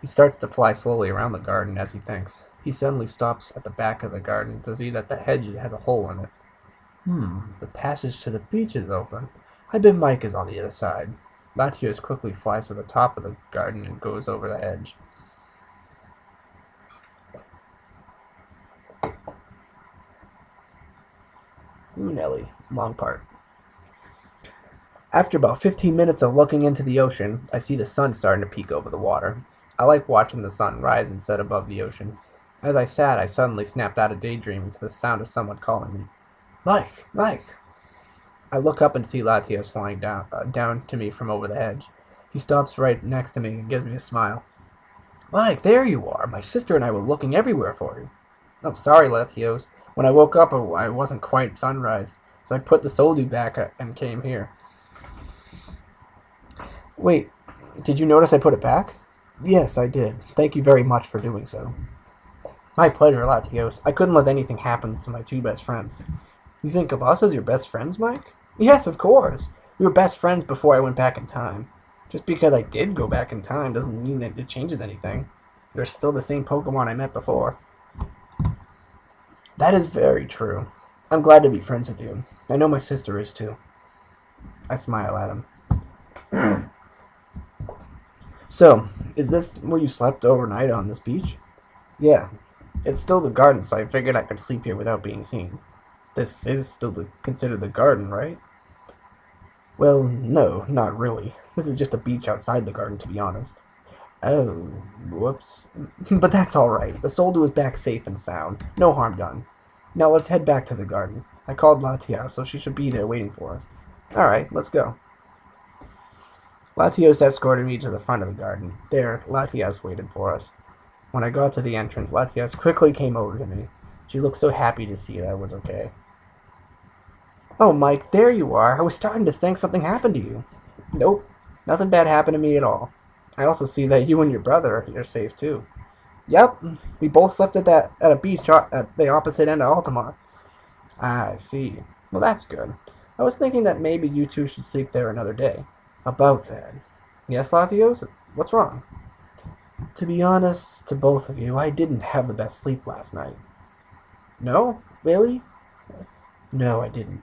He starts to fly slowly around the garden as he thinks. He suddenly stops at the back of the garden to see that the hedge has a hole in it. The passage to the beach is open. I bet Mike is on the other side. Latios quickly flies to the top of the garden and goes over the hedge. Ooh, Nelly, long part. After about 15 minutes of looking into the ocean, I see the sun starting to peek over the water. I like watching the sun rise and set above the ocean. As I sat, I suddenly snapped out of daydreaming to the sound of someone calling me. Mike! Mike! I look up and see Latios flying down to me from over the hedge. He stops right next to me and gives me a smile. Mike, there you are! My sister and I were looking everywhere for you. I'm sorry, Latios. When I woke up, I wasn't quite sunrise, so I put the soldu back and came here. Wait, did you notice I put it back? Yes, I did. Thank you very much for doing so. My pleasure, Latios. I couldn't let anything happen to my two best friends. You think of us as your best friends, Mike? Yes, of course. We were best friends before I went back in time. Just because I did go back in time doesn't mean that it changes anything. You're still the same Pokemon I met before. That is very true. I'm glad to be friends with you. I know my sister is too. I smile at him. So, is this where you slept overnight on this beach? Yeah. It's still the garden, so I figured I could sleep here without being seen. This is still considered the garden, right? Well, no, not really. This is just a beach outside the garden, to be honest. Oh, whoops. But that's alright. The soldier is back safe and sound. No harm done. Now let's head back to the garden. I called Latias, so she should be there waiting for us. Alright, let's go. Latios escorted me to the front of the garden. There, Latias waited for us. When I got to the entrance, Latias quickly came over to me. She looked so happy to see that I was okay. Oh, Mike, there you are. I was starting to think something happened to you. Nope, nothing bad happened to me at all. I also see that you and your brother are safe too. Yep, we both slept at a beach at the opposite end of Alto Mare. Ah, I see. Well, that's good. I was thinking that maybe you two should sleep there another day. About that. Yes, Latios? What's wrong? To be honest, to both of you, I didn't have the best sleep last night. No? Really? No, I didn't.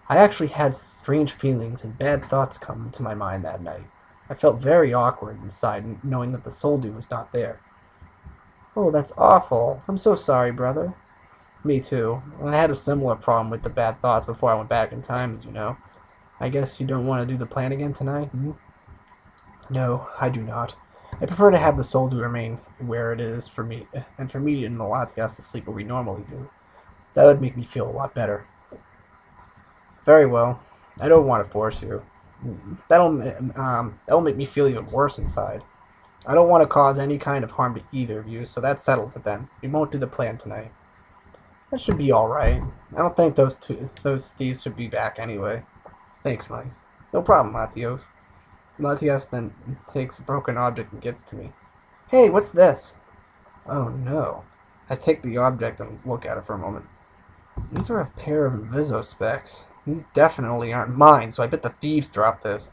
I actually had strange feelings and bad thoughts come to my mind that night. I felt very awkward inside knowing that the soldier was not there. Oh, that's awful. I'm so sorry, brother. Me too. I had a similar problem with the bad thoughts before I went back in time, as you know. I guess you don't want to do the plan again tonight? Hmm? No, I do not. I prefer to have the soldier remain where it is for me, and for me and the Latias to sleep where we normally do. That would make me feel a lot better. Very well. I don't want to force you. That'll make me feel even worse inside. I don't want to cause any kind of harm to either of you, so that settles it then. We won't do the plan tonight. That should be all right. I don't think those thieves should be back anyway. Thanks, Mike. No problem, Latios. Latias then takes a broken object and gives it to me. Hey, what's this? Oh no. I take the object and look at it for a moment. These are a pair of Inviso specs. These definitely aren't mine, so I bet the thieves dropped this.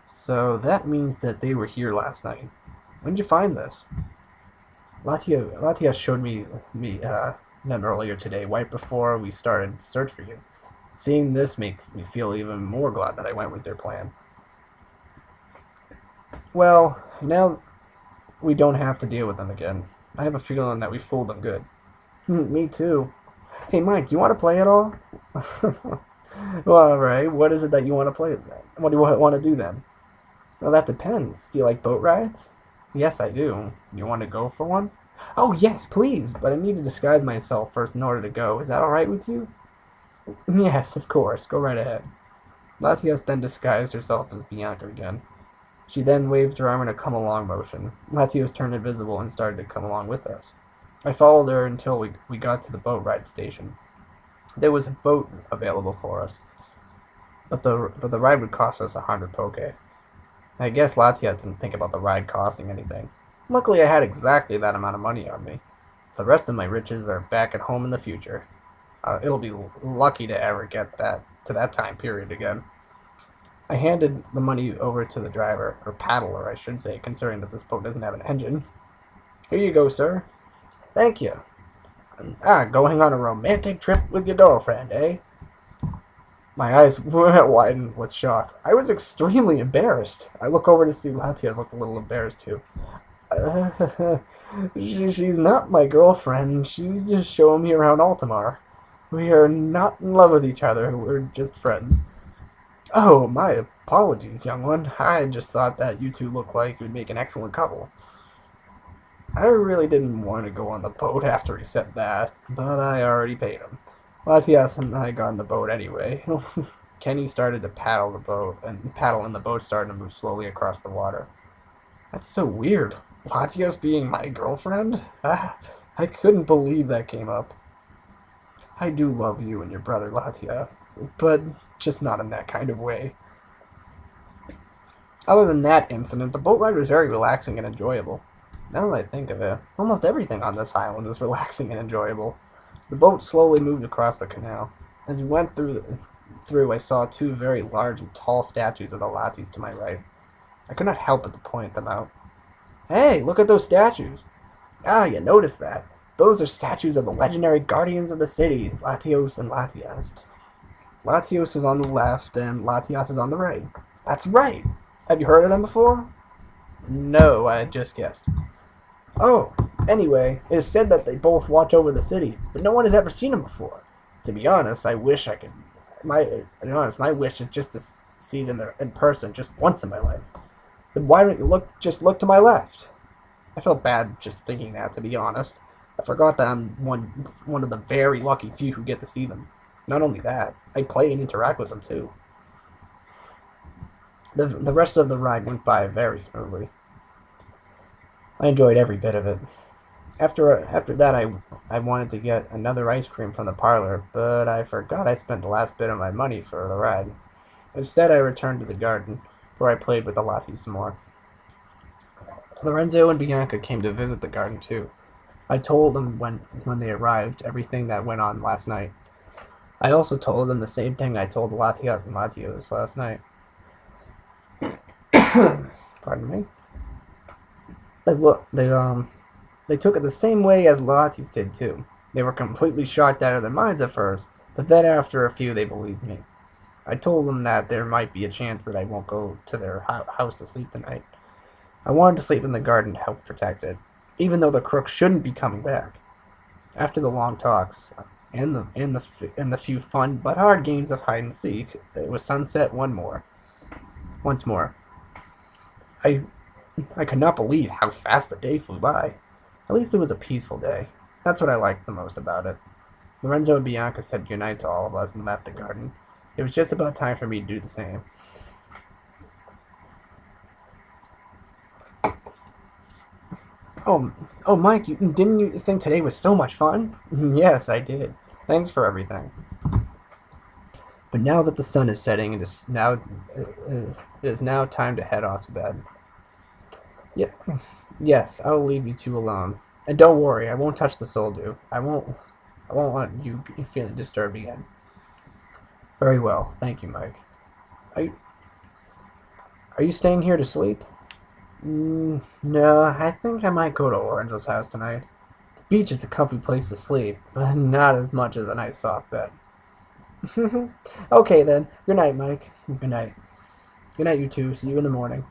So that means that they were here last night. When did you find this? Latias showed me them earlier today, right before we started to search for you. Seeing this makes me feel even more glad that I went with their plan. Well, now we don't have to deal with them again. I have a feeling that we fooled them good. Me too. Hey, Mike, you want to play at all? Well, alright. What is it that you want to play then? What do you want to do then? Well, that depends. Do you like boat rides? Yes, I do. You want to go for one? Oh, yes, please. But I need to disguise myself first in order to go. Is that alright with you? Yes, of course. Go right ahead. Latias then disguised herself as Bianca again. She then waved her arm in a come-along motion. Latios turned invisible and started to come along with us. I followed her until we got to the boat ride station. There was a boat available for us, but the ride would cost us 100 poke. I guess Latias didn't think about the ride costing anything. Luckily, I had exactly that amount of money on me. The rest of my riches are back at home in the future. It'll be lucky to ever get to that time period again. I handed the money over to the driver, or paddler, I should say, considering that this boat doesn't have an engine. Here you go, sir. Thank you. Going on a romantic trip with your girlfriend, eh? My eyes widened with shock. I was extremely embarrassed. I look over to see Latias look a little embarrassed too. She's not my girlfriend. She's just showing me around Alto Mare. We are not in love with each other. We're just friends. Oh, my apologies, young one. I just thought that you two look like you'd make an excellent couple. I really didn't want to go on the boat after he said that, but I already paid him. Latias and I got on the boat anyway. Kenny started to paddle the boat, and the boat started to move slowly across the water. That's so weird. Latias being my girlfriend? I couldn't believe that came up. I do love you and your brother Latias, but just not in that kind of way. Other than that incident, the boat ride was very relaxing and enjoyable. Now that I think of it, almost everything on this island is relaxing and enjoyable. The boat slowly moved across the canal. As we went through, I saw two very large and tall statues of the Latis to my right. I could not help but to point them out. Hey, look at those statues! Ah, you noticed that. Those are statues of the legendary guardians of the city, Latios and Latias. Latios is on the left and Latias is on the right. That's right! Have you heard of them before? No, I just guessed. Oh, anyway, it is said that they both watch over the city, but no one has ever seen them before. To be honest, I wish I could. My wish is just to see them in person just once in my life. Then why don't you just look to my left? I felt bad just thinking that, to be honest. I forgot that I'm one of the very lucky few who get to see them. Not only that, I play and interact with them too. The rest of the ride went by very smoothly. I enjoyed every bit of it. After that, I wanted to get another ice cream from the parlor, but I forgot I spent the last bit of my money for the ride. Instead, I returned to the garden, where I played with the Latias some more. Lorenzo and Bianca came to visit the garden too. I told them when they arrived everything that went on last night. I also told them the same thing I told Latias and Latios last night. Pardon me. They took it the same way as Latis did too. They were completely shocked out of their minds at first, but then after a few they believed me. I told them that there might be a chance that I won't go to their house to sleep tonight. I wanted to sleep in the garden to help protect it, even though the crooks shouldn't be coming back. After the long talks and the few fun but hard games of hide and seek, it was sunset once more. I could not believe how fast the day flew by. At least it was a peaceful day. That's what I liked the most about it. Lorenzo and Bianca said goodnight to all of us and left the garden. It was just about time for me to do the same. Oh, Mike, didn't you think today was so much fun? Yes, I did. Thanks for everything. But now that the sun is setting, it is now time to head off to bed. Yeah, yes, I will leave you two alone. And don't worry, I won't touch the soldier. I won't want you feeling disturbed again. Very well, thank you, Mike. Are you staying here to sleep? No, I think I might go to Lorenzo's house tonight. The beach is a comfy place to sleep, but not as much as a nice soft bed. Okay then. Good night, Mike. Good night. Good night, you two. See you in the morning.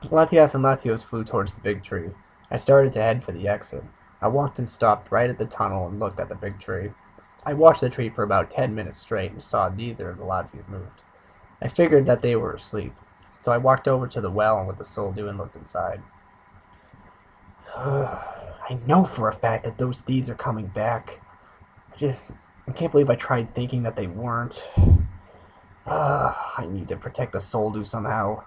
Latias and Latios flew towards the big tree. I started to head for the exit. I walked and stopped right at the tunnel and looked at the big tree. I watched the tree for about 10 minutes straight and saw neither of the Latias moved. I figured that they were asleep, so I walked over to the well with the soldier and looked inside. I know for a fact that those thieves are coming back. I can't believe I tried thinking that they weren't. I need to protect the soldier somehow.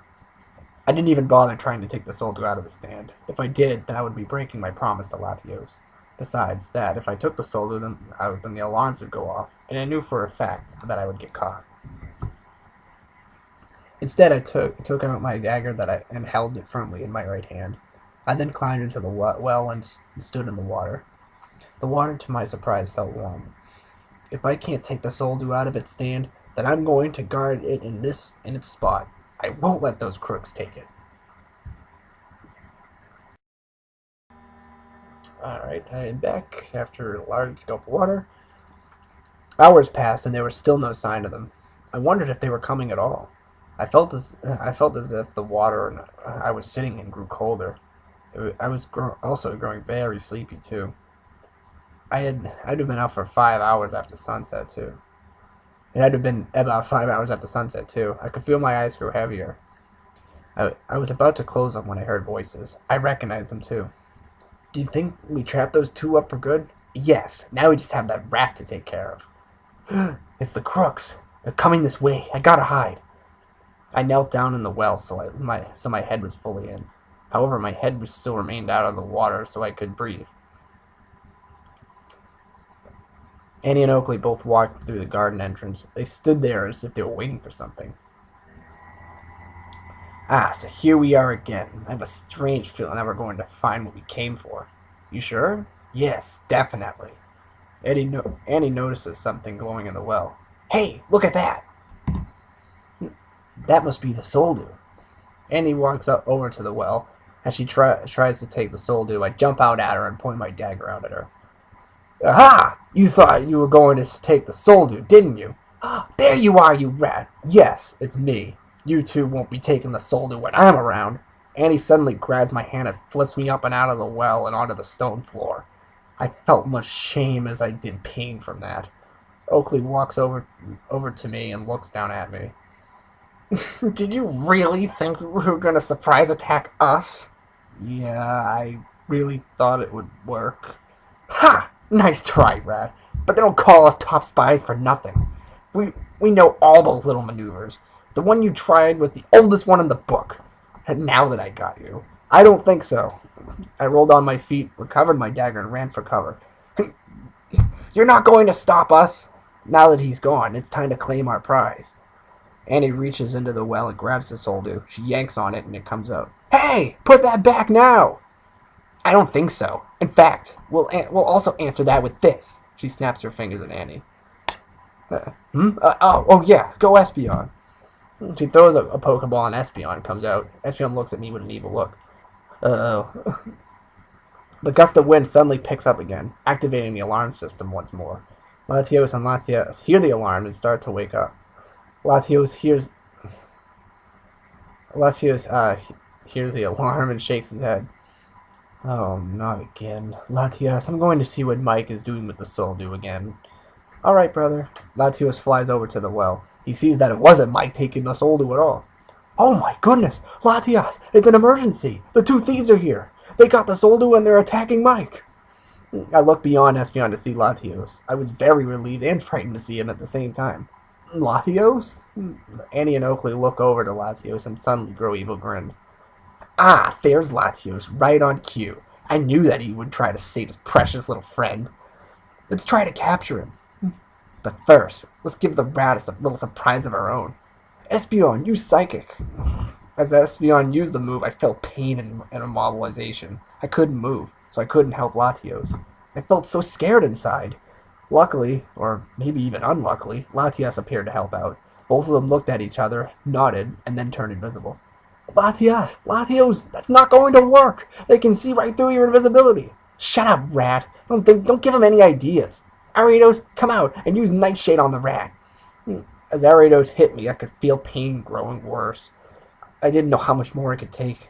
I didn't even bother trying to take the soldier out of the stand. If I did, then I would be breaking my promise to Latios. Besides that, if I took the soldier out, then the alarms would go off, and I knew for a fact that I would get caught. Instead, I took out my dagger and held it firmly in my right hand. I then climbed into the well and stood in the water. The water, to my surprise, felt warm. If I can't take the soldier out of its stand, then I'm going to guard it in its spot. I won't let those crooks take it. Alright, I am back after a large gulp of water. Hours passed and there was still no sign of them. I wondered if they were coming at all. I felt as if the water I was sitting in grew colder. I was also growing very sleepy too. I'd have been out for 5 hours after sunset too. It had to have been about 5 hours after sunset too. I could feel my eyes grow heavier. I was about to close them when I heard voices. I recognized them too. Do you think we trapped those two up for good? Yes. Now we just have that rat to take care of. It's the crooks. They're coming this way. I gotta hide. I knelt down in the well so my head was fully in. However, my head still remained out of the water so I could breathe. Annie and Oakley both walked through the garden entrance. They stood there as if they were waiting for something. So here we are again. I have a strange feeling that we're going to find what we came for. You sure? Yes, definitely. Annie notices something glowing in the well. Hey, look at that! That must be the soldier. Annie walks over to the well. As she tries to take the soldier, I jump out at her and point my dagger out at her. Aha! You thought you were going to take the soldier, didn't you? There you are, you rat! Yes, it's me. You two won't be taking the soldier when I'm around. Annie suddenly grabs my hand and flips me up and out of the well and onto the stone floor. I felt much shame as I did pain from that. Oakley walks over to me and looks down at me. Did you really think we were going to surprise attack us? Yeah, I really thought it would work. Ha! Nice try, rat. But they don't call us top spies for nothing. We know all those little maneuvers. The one you tried was the oldest one in the book. And now that I got you, I don't think so. I rolled on my feet, recovered my dagger, and ran for cover. You're not going to stop us! Now that he's gone, it's time to claim our prize. Annie reaches into the well and grabs the soldo. She yanks on it and it comes out. Hey! Put that back now! I don't think so. In fact, we'll also answer that with this. She snaps her fingers at Annie. Yeah, go Espeon. She throws a Pokeball and Espeon comes out. Espeon looks at me with an evil look. Uh-oh. The gust of wind suddenly picks up again, activating the alarm system once more. Latios and Latias hear the alarm and start to wake up. Latios hears the alarm and shakes his head. Oh, not again. Latias, I'm going to see what Mike is doing with the Soldo again. Alright, brother. Latios flies over to the well. He sees that it wasn't Mike taking the Soldo at all. Oh my goodness! Latias, it's an emergency! The two thieves are here! They got the Soldo and they're attacking Mike! I looked beyond Espeon to see Latios. I was very relieved and frightened to see him at the same time. Latios? Annie and Oakley look over to Latios and suddenly grow evil grins. Ah, there's Latios, right on cue. I knew that he would try to save his precious little friend. Let's try to capture him. But first, let's give the rat a little surprise of our own. Espeon, use Psychic. As Espeon used the move, I felt pain and immobilization. I couldn't move, so I couldn't help Latios. I felt so scared inside. Luckily, or maybe even unluckily, Latias appeared to help out. Both of them looked at each other, nodded, and then turned invisible. Latios, that's not going to work. They can see right through your invisibility. Shut up, rat. Don't give him any ideas. Ariados, come out and use Nightshade on the rat. As Ariados hit me, I could feel pain growing worse. I didn't know how much more it could take.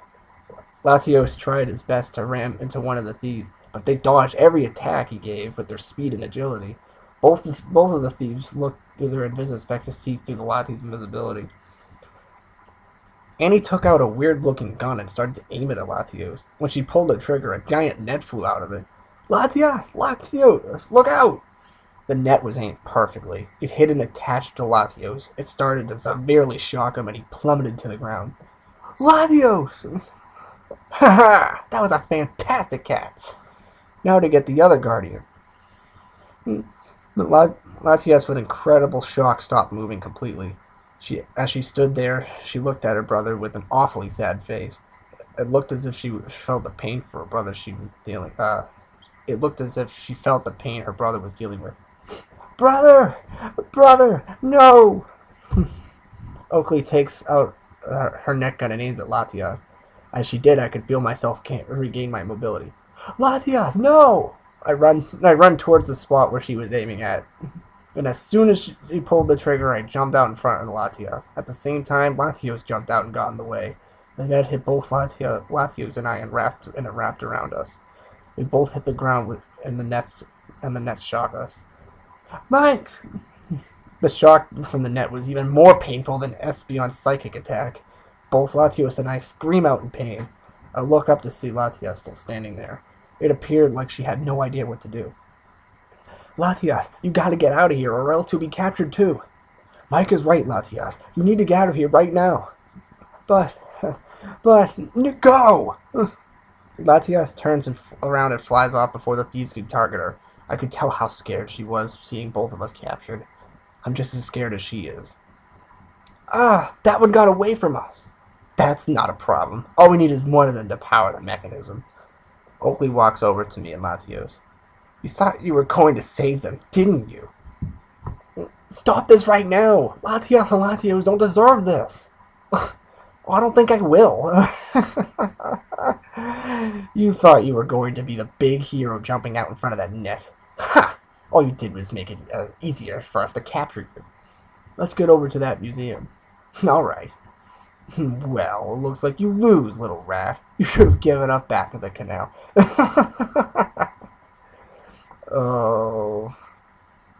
Latios tried his best to ram into one of the thieves, but they dodged every attack he gave with their speed and agility. Both of the thieves looked through their invisispects to see through the Latios' invisibility. Annie took out a weird-looking gun and started to aim it at Latios. When she pulled the trigger, a giant net flew out of it. Latios, look out! The net was aimed perfectly. It hit and attached to Latios. It started to severely shock him and he plummeted to the ground. Latios! Ha ha! That was a fantastic catch! Now to get the other guardian. Latias, with incredible shock, stopped moving completely. As she stood there, she looked at her brother with an awfully sad face. It looked as if she felt the pain for her brother she was dealing. It looked as if she felt the pain her brother was dealing with. Brother, no! Oakley takes out her net gun and aims at Latias. As she did, I could feel myself regain my mobility. Latias, no! I run towards the spot where she was aiming at. And as soon as she pulled the trigger, I jumped out in front of Latias. At the same time, Latios jumped out and got in the way. The net hit both Latios and I and it wrapped around us. We both hit the ground and the nets shocked us. Mike! The shock from the net was even more painful than Espeon's psychic attack. Both Latios and I scream out in pain. I look up to see Latias still standing there. It appeared like she had no idea what to do. Latias, you gotta get out of here or else you'll be captured too. Mike is right, Latias. You need to get out of here right now. But, go! Latias turns around and flies off before the thieves could target her. I could tell how scared she was, seeing both of us captured. I'm just as scared as she is. Ah, that one got away from us. That's not a problem. All we need is one of them to power the mechanism. Oakley walks over to me and Latios. You thought you were going to save them, didn't you? Stop this right now! Latias and Latios don't deserve this! I don't think I will. You thought you were going to be the big hero jumping out in front of that net. Ha! All you did was make it easier for us to capture you. Let's get over to that museum. Alright. Well, it looks like you lose, little rat. You should have given up back at the canal. Oh,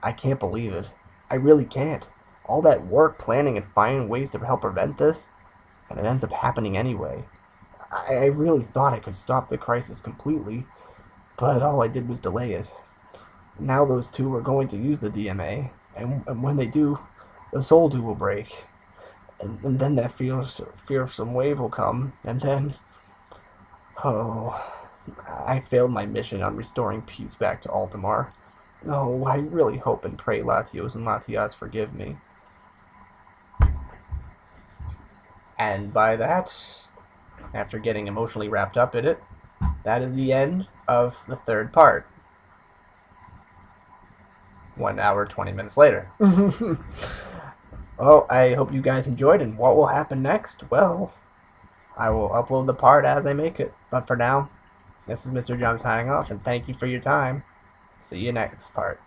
I can't believe it. I really can't. All that work planning and finding ways to help prevent this, and it ends up happening anyway. I really thought I could stop the crisis completely, but all I did was delay it. Now those two are going to use the DMA, and when they do, the Soldo will break. And then that fearsome wave will come, and then... Oh, I failed my mission on restoring peace back to Alto Mare. No, I really hope and pray Latios and Latias forgive me. And by that, after getting emotionally wrapped up in it, that is the end of the third part. 1 hour, 20 minutes later. Well, I hope you guys enjoyed, and what will happen next? Well, I will upload the part as I make it. But for now, this is Mr. John signing off, and thank you for your time. See you next part.